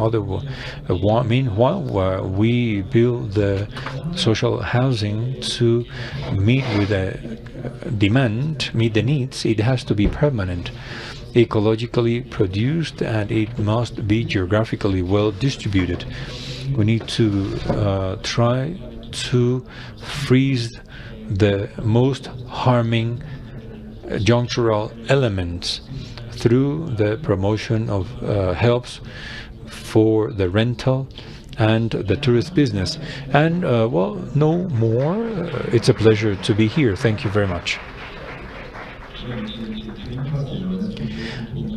Meanwhile, we build the social housing to meet with the demand, meet the needs. It has to be permanent, ecologically produced, and it must be geographically well distributed. We need to try to freeze the most harming conjunctural elements through the promotion of helps for the rental and the tourist business. And well, no more. It's a pleasure to be here. Thank you very much.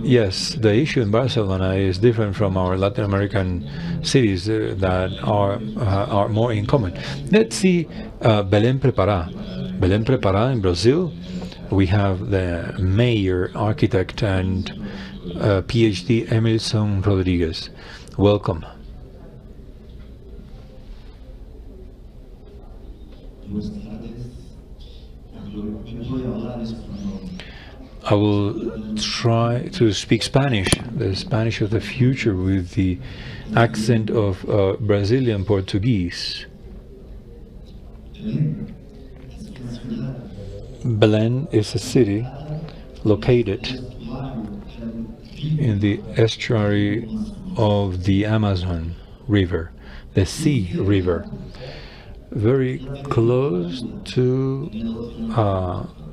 Yes, the issue in Barcelona is different from our Latin American cities that are more in common. Let's see Belém Prepará. Belém Prepará in Brazil, we have the mayor, architect, and PhD Emerson Rodriguez. Welcome. I will try to speak Spanish, the Spanish of the future, with the accent of Brazilian Portuguese. Belém is a city located in the estuary of the Amazon River, the Sea River, very close to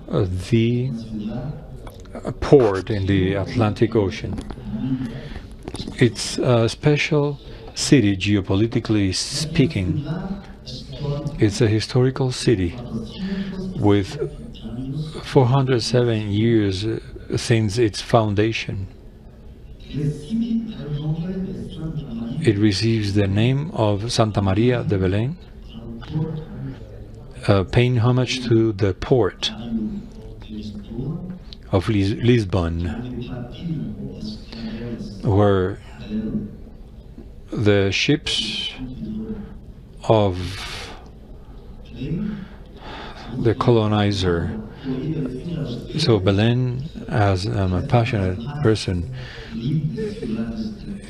the port in the Atlantic Ocean. It's a special city, geopolitically speaking. It's a historical city with 407 years since its foundation. It receives the name of Santa Maria de Belém, paying homage to the port of Lisbon, where the ships of the colonizer. So Belém, as I'm a passionate person,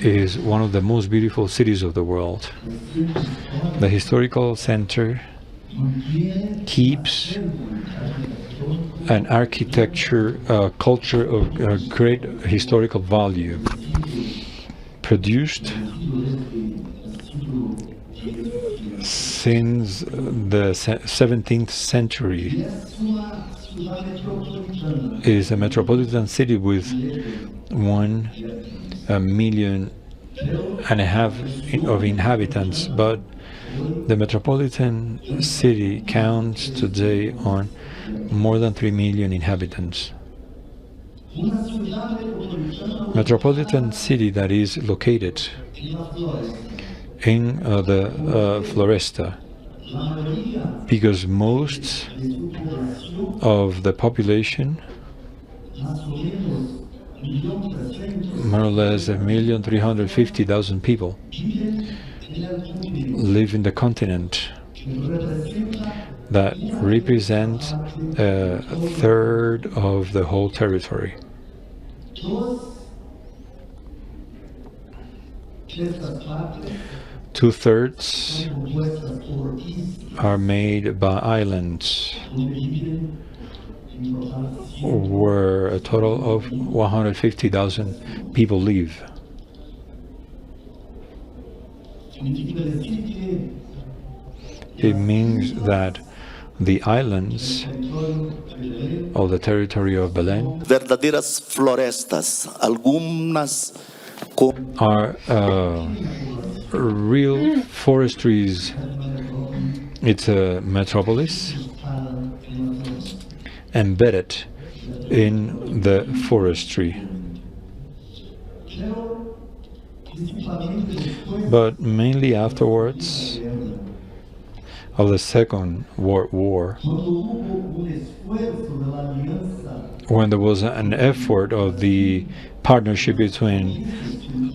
is one of the most beautiful cities of the world. The historical center keeps an architecture, culture of great historical value, produced since the 17th century. It is a metropolitan city with 1.5 million of inhabitants, but the metropolitan city counts today on more than 3 million inhabitants. Metropolitan city that is located in the Floresta, because most of the population, more or less 1,350,000 people, live in the continent that represent a third of the whole territory. Two-thirds are made by islands, where a total of 150,000 people live. It means that the islands of the territory of Belém verdadeiras florestas, algunas are real forestries. It's a metropolis embedded in the forestry. But mainly afterwards of the Second World War, when there was an effort of the partnership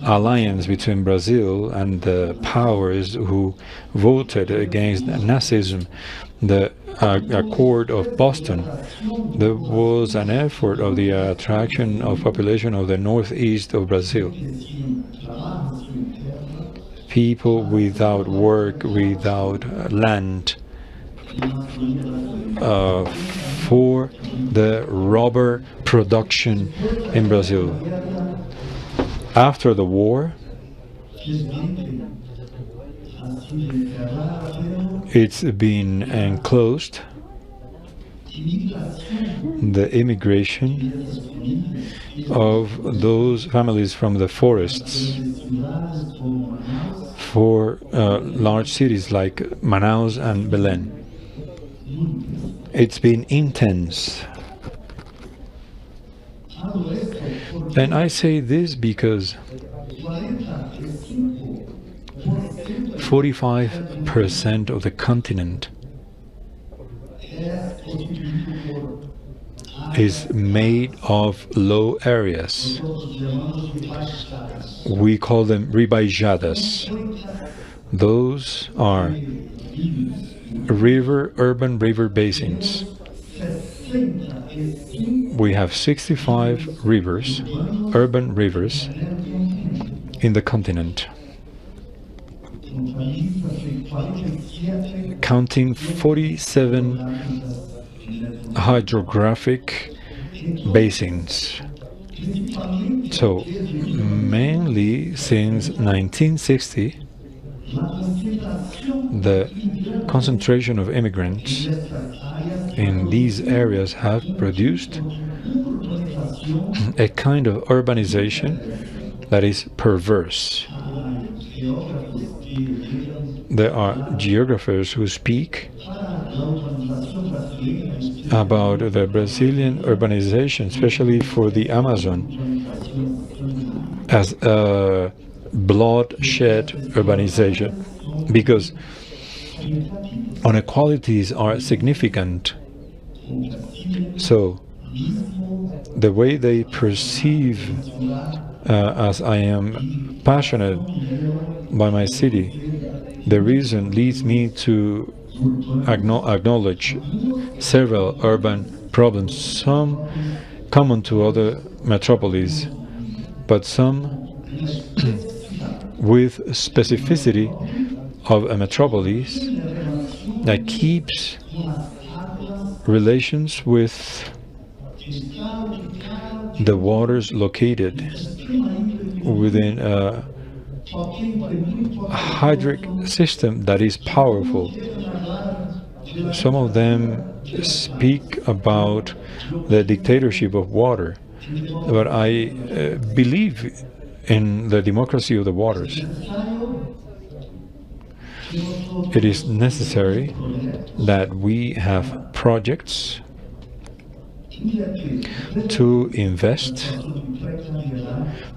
alliance between Brazil and the powers who voted against Nazism, the Accord of Boston, there was an effort of the attraction of population of the northeast of Brazil. People without work, without land, for the rubber production in Brazil. After the war, it's been enclosed the immigration of those families from the forests for large cities like Manaus and Belém. It's been intense. And I say this because 45% of the continent is made of low areas. We call them rebaijadas. Those are urban river basins. We have 65 rivers, urban rivers, in the continent, counting 47 hydrographic basins. So, mainly since 1960, the concentration of immigrants in these areas have produced a kind of urbanization that is perverse. There are geographers who speak about the Brazilian urbanization, especially for the Amazon, as a bloodshed urbanization, because inequalities are significant. So the way they perceive, as I am passionate by my city, the reason leads me to acknowledge several urban problems, some common to other metropolises, but some with specificity of a metropolis that keeps relations with the waters located within a hydric system that is powerful. Some of them speak about the dictatorship of water, but I believe in the democracy of the waters. It is necessary that we have projects to invest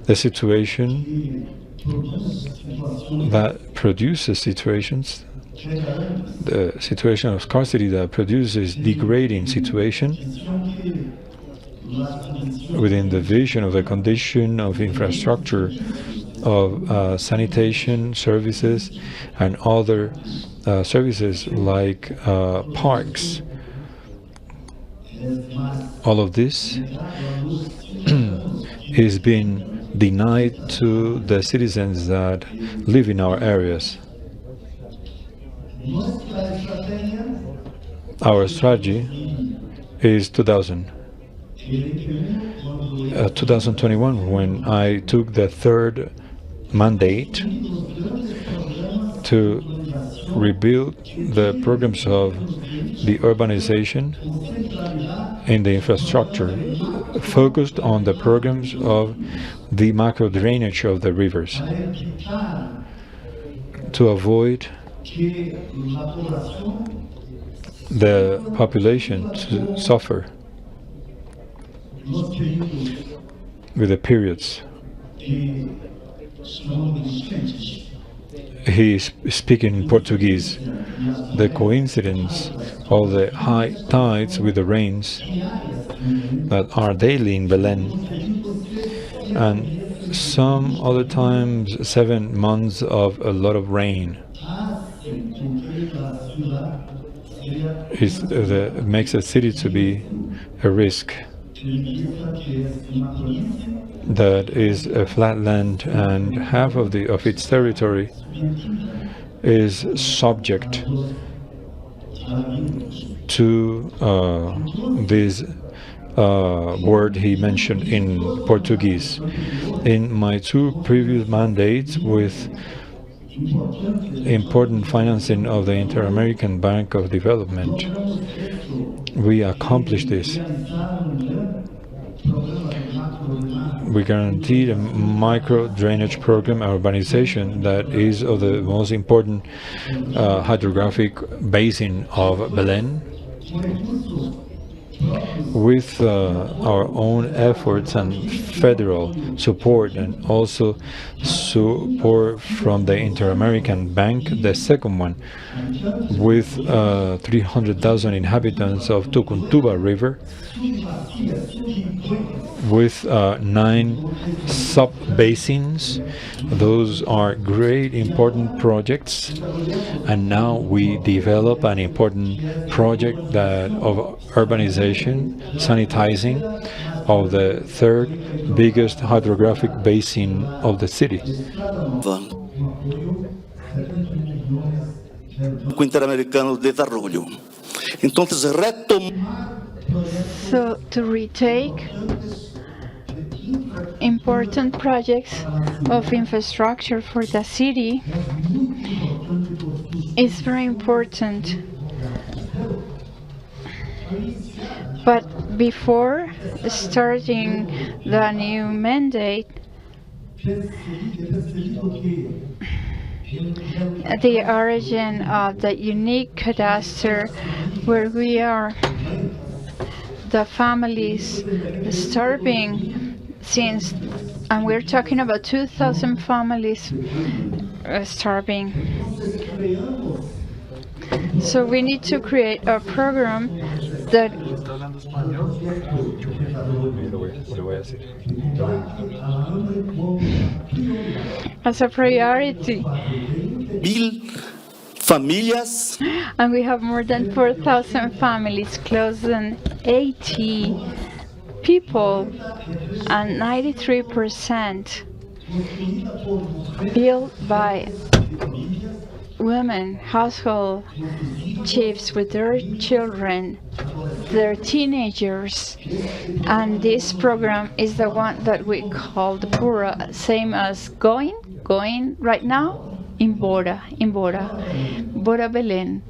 the situation that produces situations, the situation of scarcity that produces degrading situation within the vision of the condition of infrastructure of sanitation services and other services like parks. All of this is being denied to the citizens that live in our areas. Our strategy is 2021, when I took the third mandate to rebuild the programs of the urbanization in the infrastructure, focused on the programs of the macro drainage of the rivers to avoid the population to suffer with the periods. He is speaking in Portuguese. The coincidence of the high tides with the rains that are daily in Belém, and some other times 7 months of a lot of rain, makes a city to be a risk. That is a flat land, and half of its territory is subject to this word he mentioned in Portuguese. In my 2 previous mandates with important financing of the Inter-American Bank of Development. We accomplished this. We guaranteed a micro-drainage program, urbanization, that is of the most important hydrographic basin of Belén. With our own efforts and federal support, and also support from the Inter-American Bank, the second one, with 300,000 inhabitants of Tucuntuba River, with 9 sub-basins. Those are great, important projects. And now we develop an important project that of urbanization, sanitizing of the third biggest hydrographic basin of the city. Interamericano de Desarrollo. Entonces, So to retake important projects of infrastructure for the city is very important. But before starting the new mandate, the origin of the unique cadastre where we are, the families starving since, and we're talking about 2,000 families starving. So we need to create a program that as a priority. Familias. And we have more than 4,000 families, close than 80 people, and 93% built by women, household chiefs with their children, their teenagers. And this program is the one that we call the Pura, same as going right now in Bora Belén.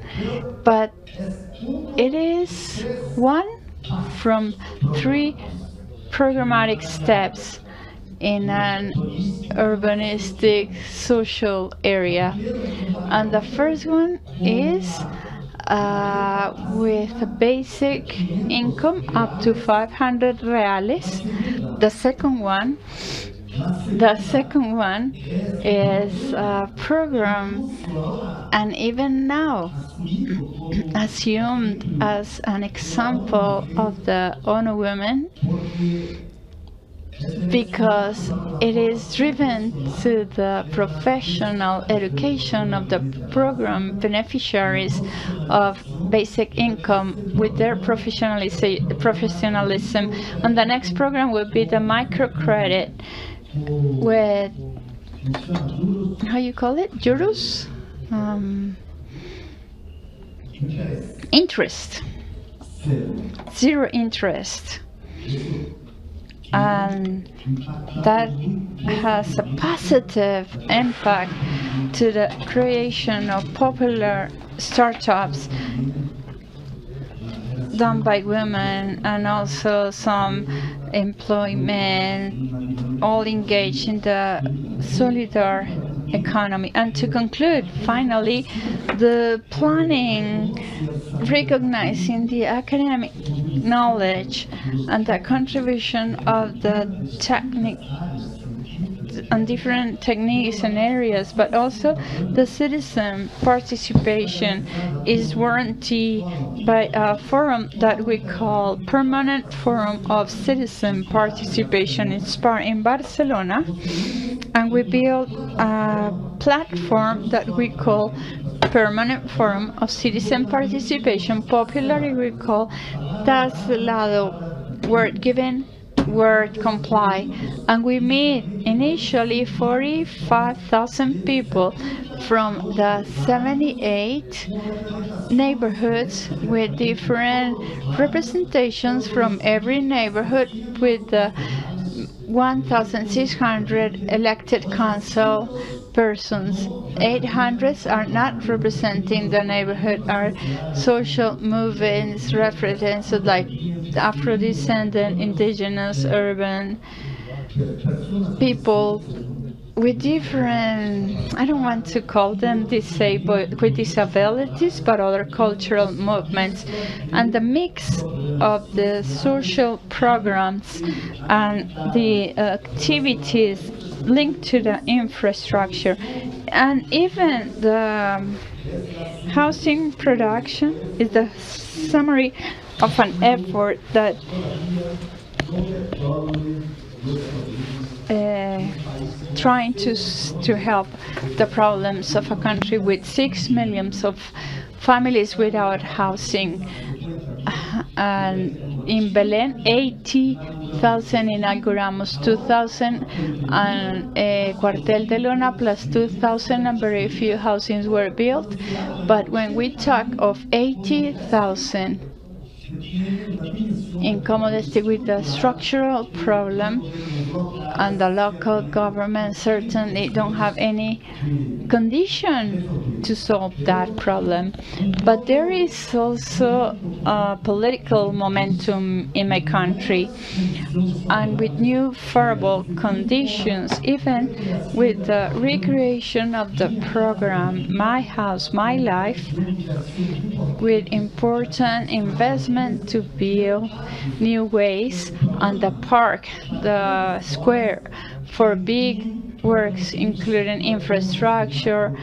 But it is one from 3 programmatic steps in an urbanistic social area. And the first one is with a basic income up to 500 reales. The second one is a program, and even now assumed as an example of the ONU Women, because it is driven to the professional education of the program beneficiaries of basic income with their professionalism. And the next program will be the microcredit with, how you call it, juros? Interest. 0 interest. And that has a positive impact to the creation of popular startups done by women, and also some employment, all engaged in the solidar economy. And to conclude, finally, the planning, recognizing the academic knowledge and the contribution of the technique and different techniques and areas, but also the citizen participation is warranted by a forum that we call Permanent Forum of Citizen Participation in Barcelona, and we built a platform that we call Permanent Forum of Citizen Participation, popularly we call Traslado, word given, word comply. And we meet initially 45,000 people from the 78 neighborhoods with different representations from every neighborhood, with the 1,600 elected council persons. 800 are not representing the neighborhood, are social movements represented like Afro-descendant, indigenous, urban people with different, I don't want to call them disabled, with disabilities, but other cultural movements. And the mix of the social programs and the activities linked to the infrastructure and even the housing production is the summary of an effort that trying to help the problems of a country with 6 million of families without housing. And in Belén, 80,000 inauguramos, 2,000 and Cuartel de Luna plus 2,000, and very few housings were built. But when we talk of 80,000 in commodity with the structural problem, and the local government certainly don't have any condition to solve that problem. But there is also a political momentum in my country, and with new favorable conditions, even with the recreation of the program My House, My Life, with important investment to build new ways, and the park, the square for big works including infrastructure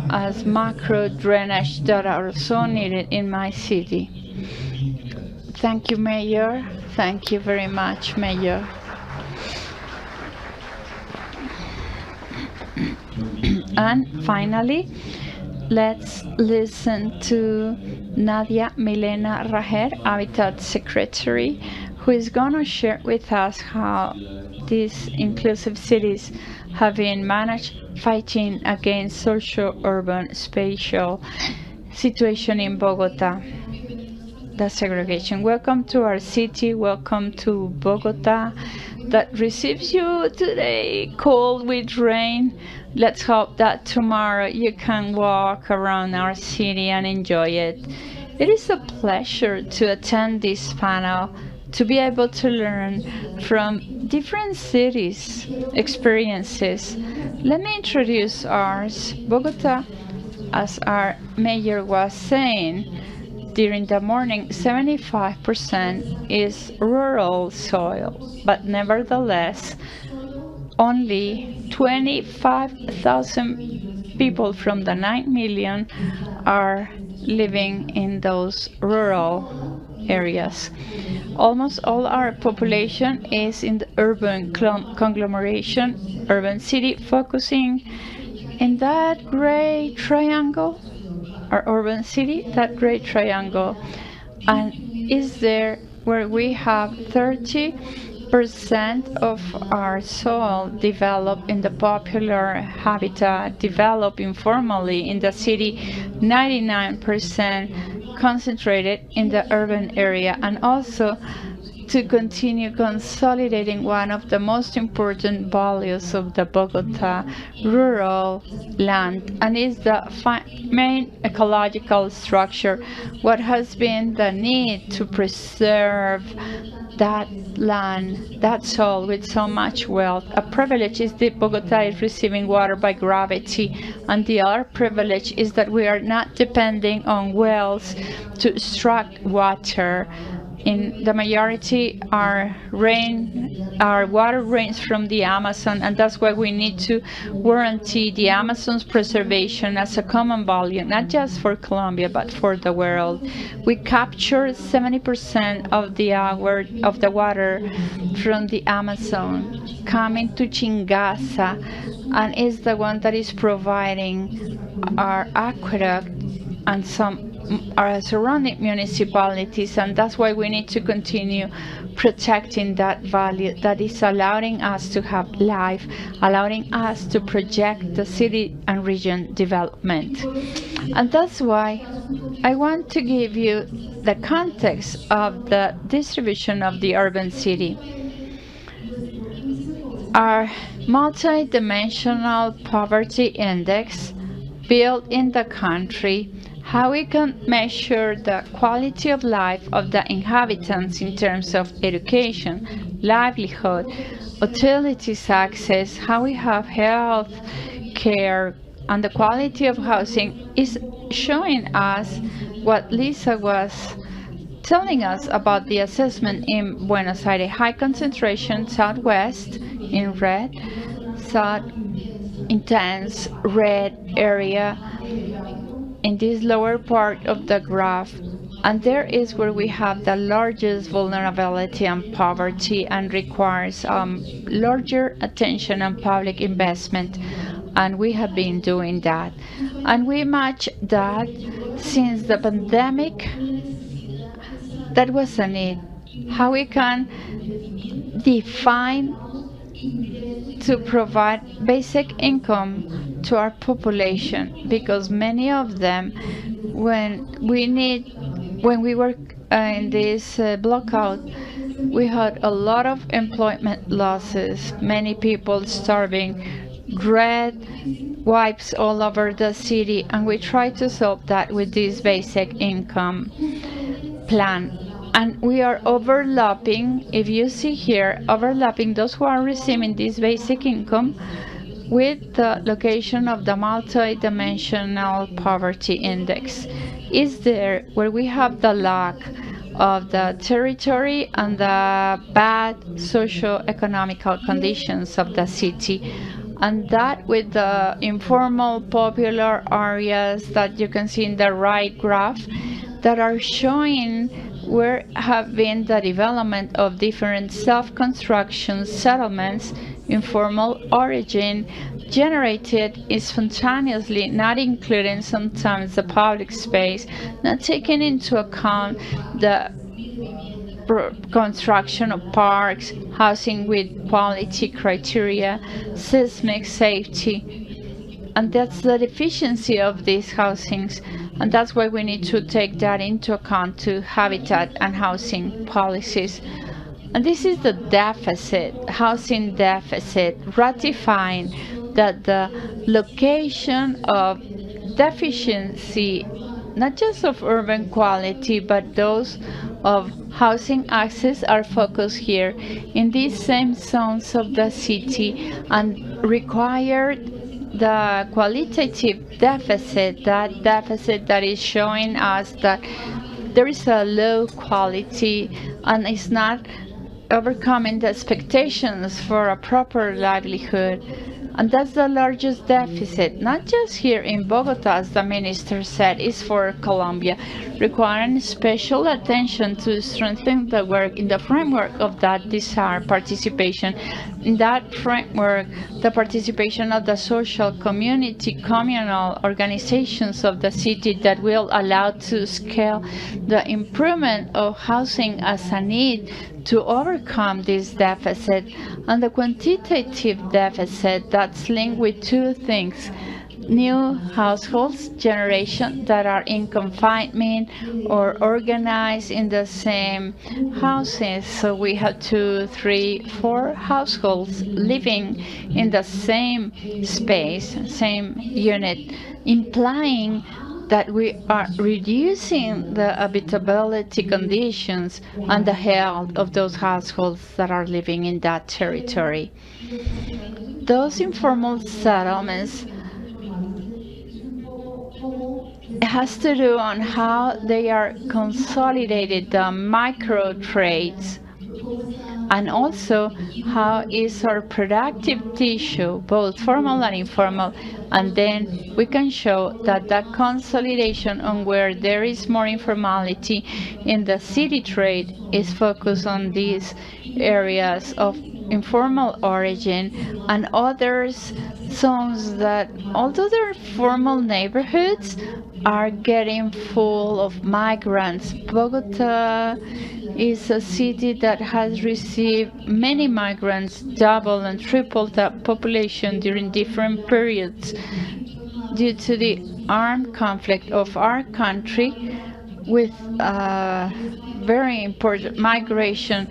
as macro drainage that are so needed in my city. Thank you, Mayor. Thank you very much, Mayor. And finally, let's listen to Nadia Milena Raher, Hábitat Secretary, who is going to share with us how these inclusive cities have been managed fighting against socio-urban spatial situation in Bogota, the segregation. Welcome to our city, welcome to Bogota that receives you today cold with rain. Let's hope that tomorrow you can walk around our city and enjoy it. It is a pleasure to attend this panel, to be able to learn from different cities' experiences. Let me introduce ours. Bogota, as our mayor was saying during the morning, 75% is rural soil, but nevertheless, only 25,000 people from the 9 million are living in those rural areas. Almost all our population is in the urban conglomeration, urban city, focusing in that gray triangle, our urban city, that gray triangle, and is there where we have 30% of our soil developed in the popular habitat, developed informally in the city, 99% concentrated in the urban area, and also to continue consolidating one of the most important values of the Bogota rural land, and is the main ecological structure. What has been the need to preserve that land, that soil with so much wealth. A privilege is that Bogota is receiving water by gravity, and the other privilege is that we are not depending on wells to extract water. In the majority, our water rains from the Amazon, and that's why we need to guarantee the Amazon's preservation as a common value, not just for Colombia, but for the world. We capture 70% of the water from the Amazon coming to Chingasa, and is the one that is providing our aqueduct and some our surrounding municipalities, and that's why we need to continue protecting that value that is allowing us to have life, allowing us to project the city and region development. And that's why I want to give you the context of the distribution of the urban city. our multi-dimensional poverty index built in the country, how we can measure the quality of life of the inhabitants in terms of education, livelihood, utilities access, how we have health care, and the quality of housing is showing us what Lisa was telling us about the assessment in Buenos Aires. High concentration southwest in red, south intense red area in this lower part of the graph, and there is where we have the largest vulnerability and poverty and requires larger attention and public investment, and we have been doing that. And we match that since the pandemic. That was a need. How we can define to provide basic income to our population, because many of them, when we were in this blockout, we had a lot of employment losses, many people starving, red wipes all over the city, and we try to solve that with this basic income plan. And we are overlapping, if you see here, overlapping those who are receiving this basic income with the location of the multi-dimensional poverty index. Is there where we have the lack of the territory and the bad socio-economical conditions of the city. And that with the informal popular areas that you can see in the right graph that are showing where have been the development of different self-construction settlements, informal origin, generated spontaneously, not including sometimes the public space, not taking into account the construction of parks, housing with quality criteria, seismic safety. And that's the deficiency of these housings. And that's why we need to take that into account to habitat and housing policies. And this is the deficit, housing deficit, ratifying that the location of deficiency, not just of urban quality, but those of housing access are focused here in these same zones of the city and require the qualitative deficit, that deficit that is showing us that there is a low quality and is not overcoming the expectations for a proper livelihood. And that's the largest deficit, not just here in Bogota, as the minister said, is for Colombia, requiring special attention to strengthen the work in the framework of that desired participation. In that framework, the participation of the social community, communal organizations of the city that will allow to scale the improvement of housing as a need to overcome this deficit, and the quantitative deficit that's linked with two things: new households generation that are in confinement or organized in the same houses. So we have 2, 3, 4 households living in the same space, same unit, implying that we are reducing the habitability conditions and the health of those households that are living in that territory. Those informal settlements has to do on how they are consolidated, the micro trades, and also how is our productive tissue, both formal and informal, and then we can show that that consolidation on where there is more informality in the city trade is focused on these areas of informal origin, and others zones that, although they're formal neighborhoods, are getting full of migrants. Bogota is a city that has received many migrants, double and triple that population during different periods due to the armed conflict of our country, with very important migration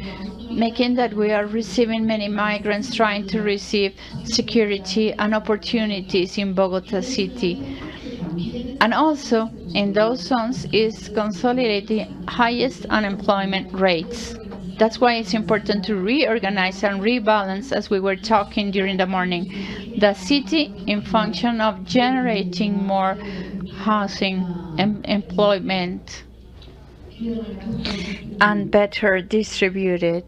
making that we are receiving many migrants trying to receive security and opportunities in Bogota city. And also, in those zones is consolidating highest unemployment rates. That's why it's important to reorganize and rebalance, as we were talking during the morning, the city in function of generating more housing and employment and better distributed.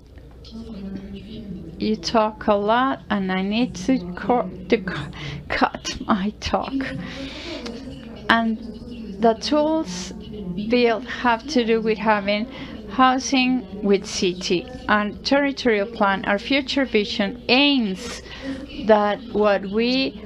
You talk a lot and I need to cut my talk. And the tools built have to do with having housing with city and territorial plan. Our future vision aims that what we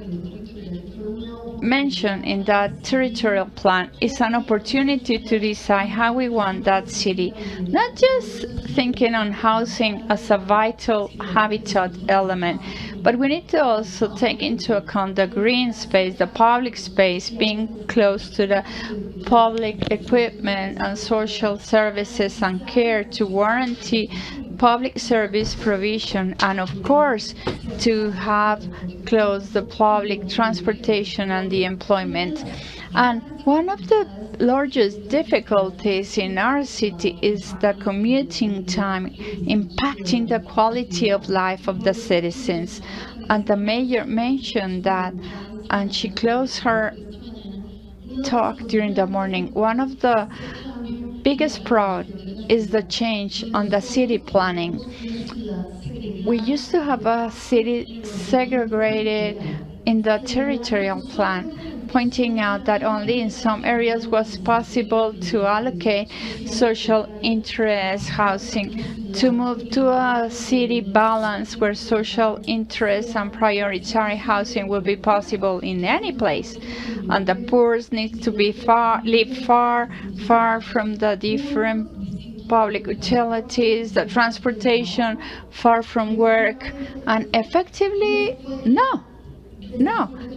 mention in that territorial plan is an opportunity to decide how we want that city, not just thinking on housing as a vital habitat element, but we need to also take into account the green space, the public space, being close to the public equipment and social services and care to guarantee public service provision, and of course to have close the public transportation and the employment. And one of the largest difficulties in our city is the commuting time impacting the quality of life of the citizens. And the mayor mentioned that, and she closed her talk during the morning. One of the biggest problem is the change on the city planning. We used to have a city segregated in the territorial plan, pointing out that only in some areas was possible to allocate social interest housing, to move to a city balance where social interest and prioritary housing will be possible in any place. And the poor need to be live far from the different public utilities, the transportation, far from work, and effectively, no.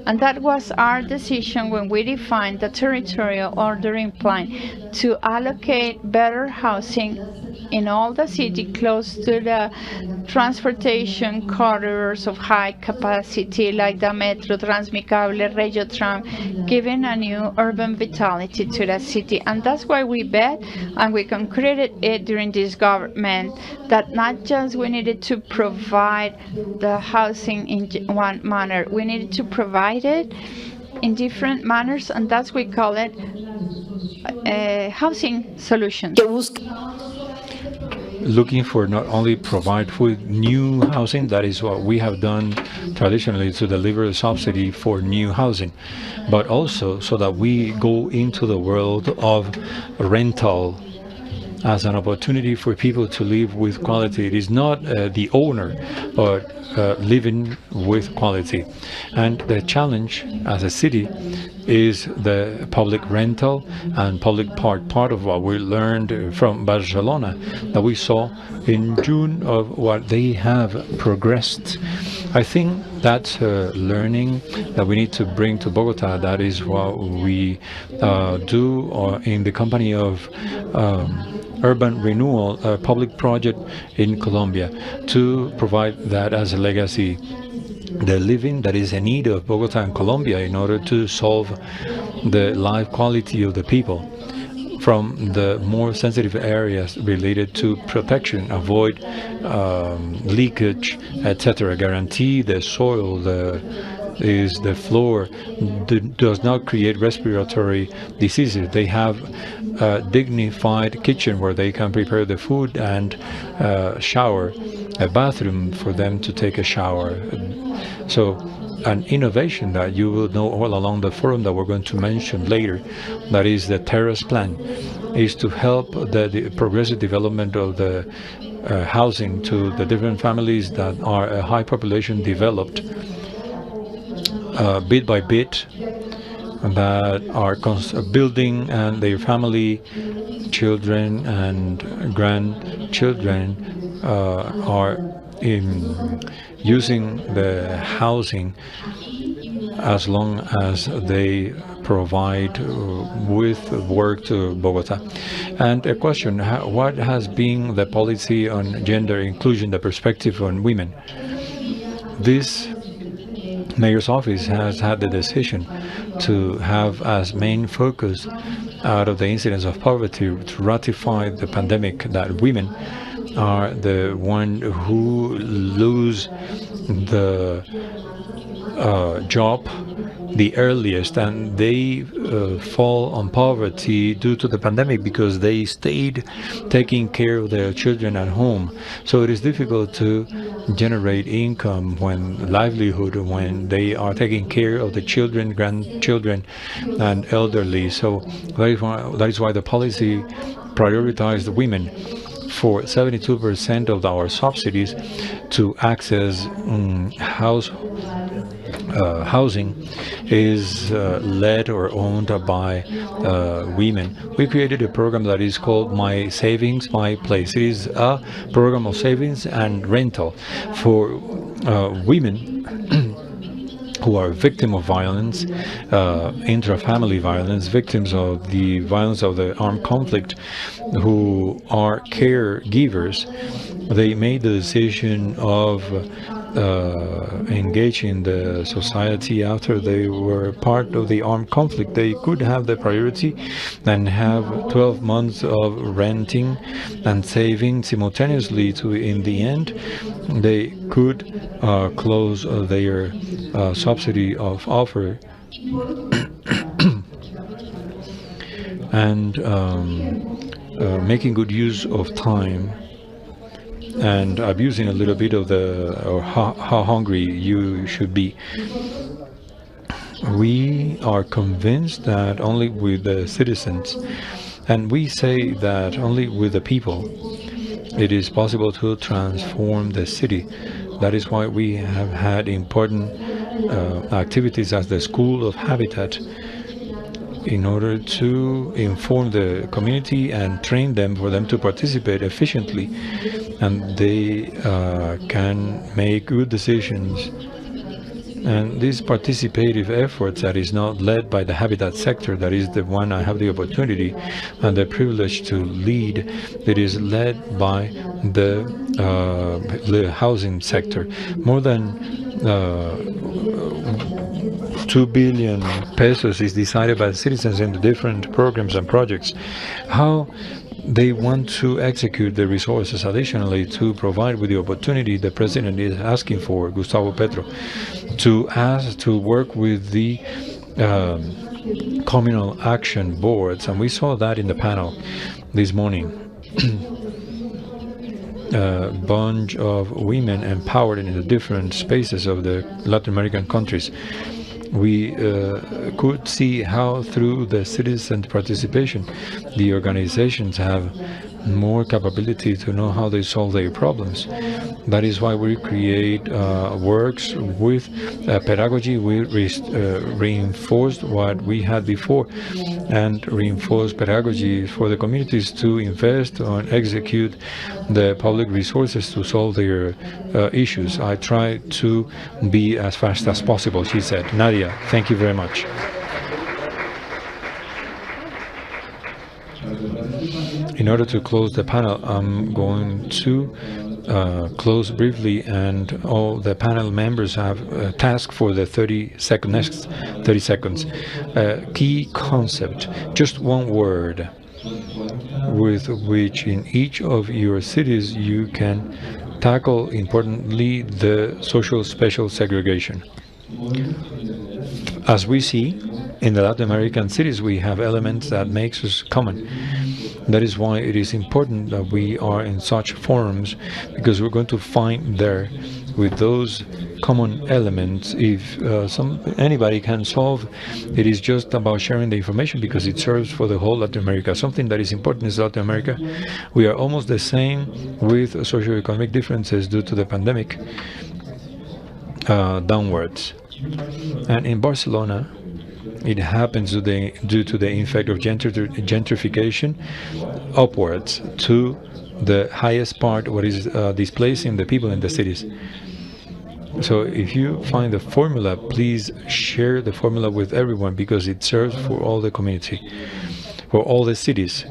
And that was our decision when we defined the territorial ordering plan, to allocate better housing in all the city close to the transportation corridors of high capacity like the Metro, Transmicable, Regiotram, giving a new urban vitality to the city. And that's why we bet and we concreted it during this government, that not just we needed to provide the housing in one manner, we needed to provide it in different manners, and that's we call it housing solutions. Looking for not only provide for new housing, that is what we have done traditionally to deliver a subsidy for new housing, but also so that we go into the world of rental as an opportunity for people to live with quality. It is not the owner, but living with quality. And the challenge as a city is the public rental and public part of what we learned from Barcelona, that we saw in June of what they have progressed. I think that's learning that we need to bring to Bogota. That is what we do in the company of urban renewal, a public project in Colombia, to provide that as a legacy, the living that is a need of Bogota and Colombia in order to solve the life quality of the people, from the more sensitive areas related to protection, avoid leakage, etc. Guarantee the soil, the floor does not create respiratory diseases. They have a dignified kitchen where they can prepare the food and shower, a bathroom for them to take a shower. So an innovation that you will know all along the forum that we're going to mention later, that is the terrace plan, is to help the progressive development of the housing to the different families that are a high population developed bit by bit, that are building, and their family, children and grandchildren are using the housing as long as they provide with work to Bogota. And a question, what has been the policy on gender inclusion, the perspective on women? This mayor's office has had the decision to have as main focus out of the incidence of poverty to ratify the pandemic that women are the one who lose the job the earliest, and they fall on poverty due to the pandemic because they stayed taking care of their children at home. So it is difficult to generate income livelihood when they are taking care of the children, grandchildren, and elderly. So that is why the policy prioritized women. For 72% of our subsidies to access housing is led or owned by women. We created a program that is called My Savings, My Place. It is a program of savings and rental for women who are victims of violence, intra-family violence, victims of the violence of the armed conflict, who are caregivers. They made the decision of engaging the society after they were part of the armed conflict. They could have the priority and have 12 months of renting and saving simultaneously to, in the end, they could close their subsidy of offer and making good use of time and abusing a little bit of how hungry you should be. We are convinced that only with the citizens, and we say that only with the people, it is possible to transform the city. That is why we have had important activities as the School of Hábitat in order to inform the community and train them for them to participate efficiently, and they can make good decisions. And this participative effort that is not led by the Habitat sector, that is the one I have the opportunity and the privilege to lead, it is led by the housing sector. More than 2 billion pesos is decided by the citizens in the different programs and projects. How they want to execute the resources additionally to provide with the opportunity the President is asking for, Gustavo Petro, to ask to work with the communal action boards. And we saw that in the panel this morning. A bunch of women empowered in the different spaces of the Latin American countries. We could see how through the citizen participation, the organizations have more capability to know how they solve their problems. That is why we create works with pedagogy. We reinforced what we had before and reinforce pedagogy for the communities to invest and execute the public resources to solve their issues. I try to be as fast as possible, she said. Nadia, thank you very much. In order to close the panel, I'm going to close briefly, and all the panel members have a task for the next 30 seconds. Key concept, just one word, with which in each of your cities you can tackle importantly the social special segregation. As we see, in the Latin American cities we have elements that makes us common. That is why it is important that we are in such forums, because we're going to find there with those common elements. If anybody can solve, it is just about sharing the information, because it serves for the whole Latin America. Something that is important is Latin America. We are almost the same with socioeconomic differences due to the pandemic downwards. And in Barcelona, it happens due to the effect of gentrification upwards to the highest part, what is displacing the people in the cities. So if you find the formula, please share the formula with everyone, because it serves for all the community, for all the cities.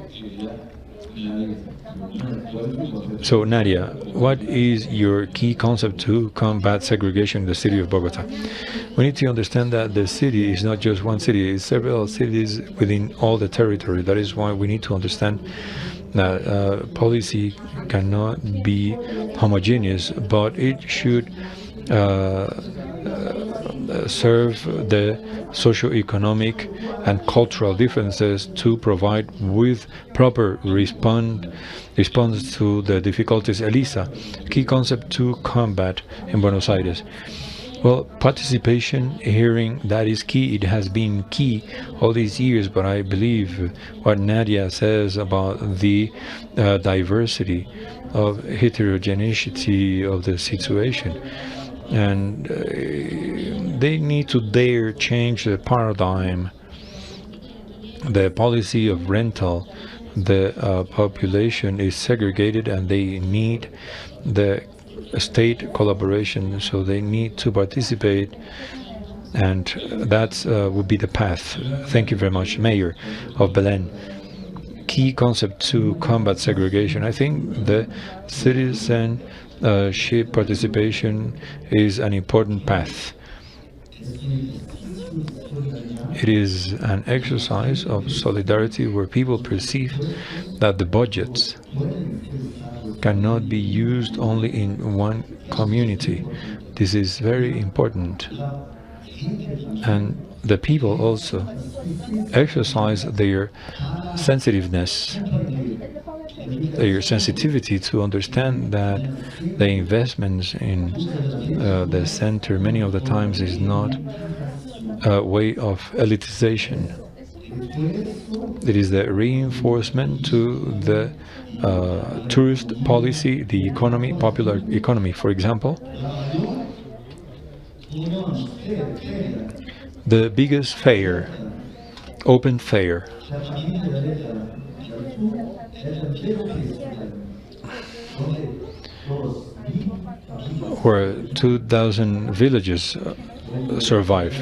So Nadia, what is your key concept to combat segregation in the city of Bogota? We need to understand that the city is not just one city, it's several cities within all the territory. That is why we need to understand that policy cannot be homogeneous, but it should serve the socio-economic and cultural differences to provide with proper response to the difficulties. Elisa, key concept to combat in Buenos Aires. Well, participation, hearing, that is key. It has been key all these years, but I believe what Nadia says about the diversity of heterogeneity of the situation. And they need to dare change the paradigm, the policy of rental. The population is segregated and they need the state collaboration, so they need to participate, and that would be the path. Thank you very much. Mayor of Belén. Key concept to combat segregation. I think the citizenship participation is an important path. It is an exercise of solidarity where people perceive that the budgets cannot be used only in one community. This is very important. And the people also exercise their sensitiveness, their sensitivity to understand that the investments in the center many of the times is not a way of elitization. It is the reinforcement to the tourist policy, the economy, popular economy. For example, the biggest fair, open fair, where 2,000 villages survive,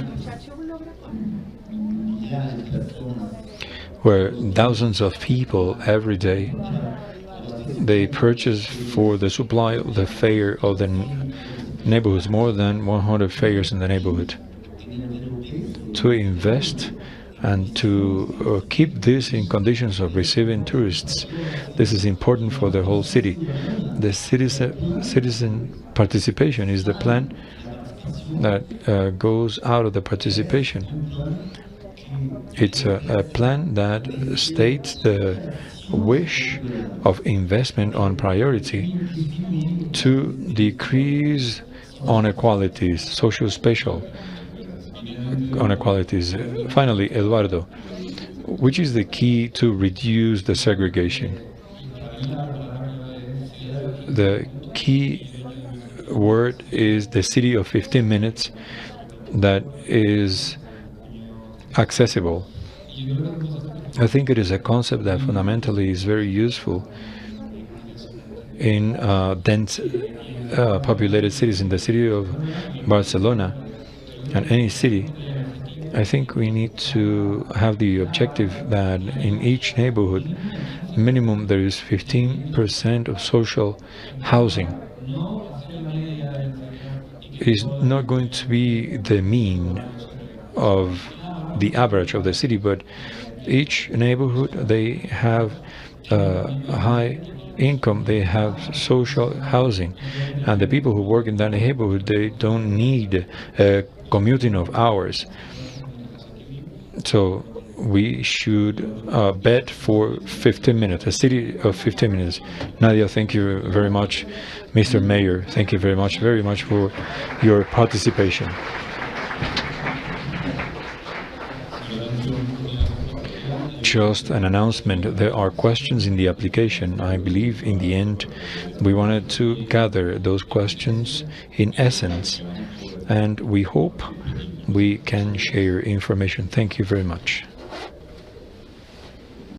where thousands of people every day, they purchase for the supply of the fair of the neighborhoods, more than 100 fairs in the neighborhood, to invest and to keep this in conditions of receiving tourists. This is important for the whole city. The citizen participation is the plan that goes out of the participation. It's a plan that states the wish of investment on priority to decrease inequalities, social-spatial inequalities. Finally, Eduardo, which is the key to reduce the segregation? The key word is the city of 15 minutes that is accessible. I think it is a concept that fundamentally is very useful in dense populated cities. In the city of Barcelona and any city, I think we need to have the objective that in each neighborhood, minimum there is 15% of social housing. It is not going to be the mean of the average of the city, but each neighborhood, they have a high income, they have social housing, and the people who work in that neighborhood, they don't need commuting of hours. So we should bet for 15 minutes, a city of 15 minutes. Nadia, thank you very much. Mr. Mayor, thank you very much for your participation. Just an announcement, there are questions in the application. I believe in the end we wanted to gather those questions in essence, and we hope we can share information. Thank you very much.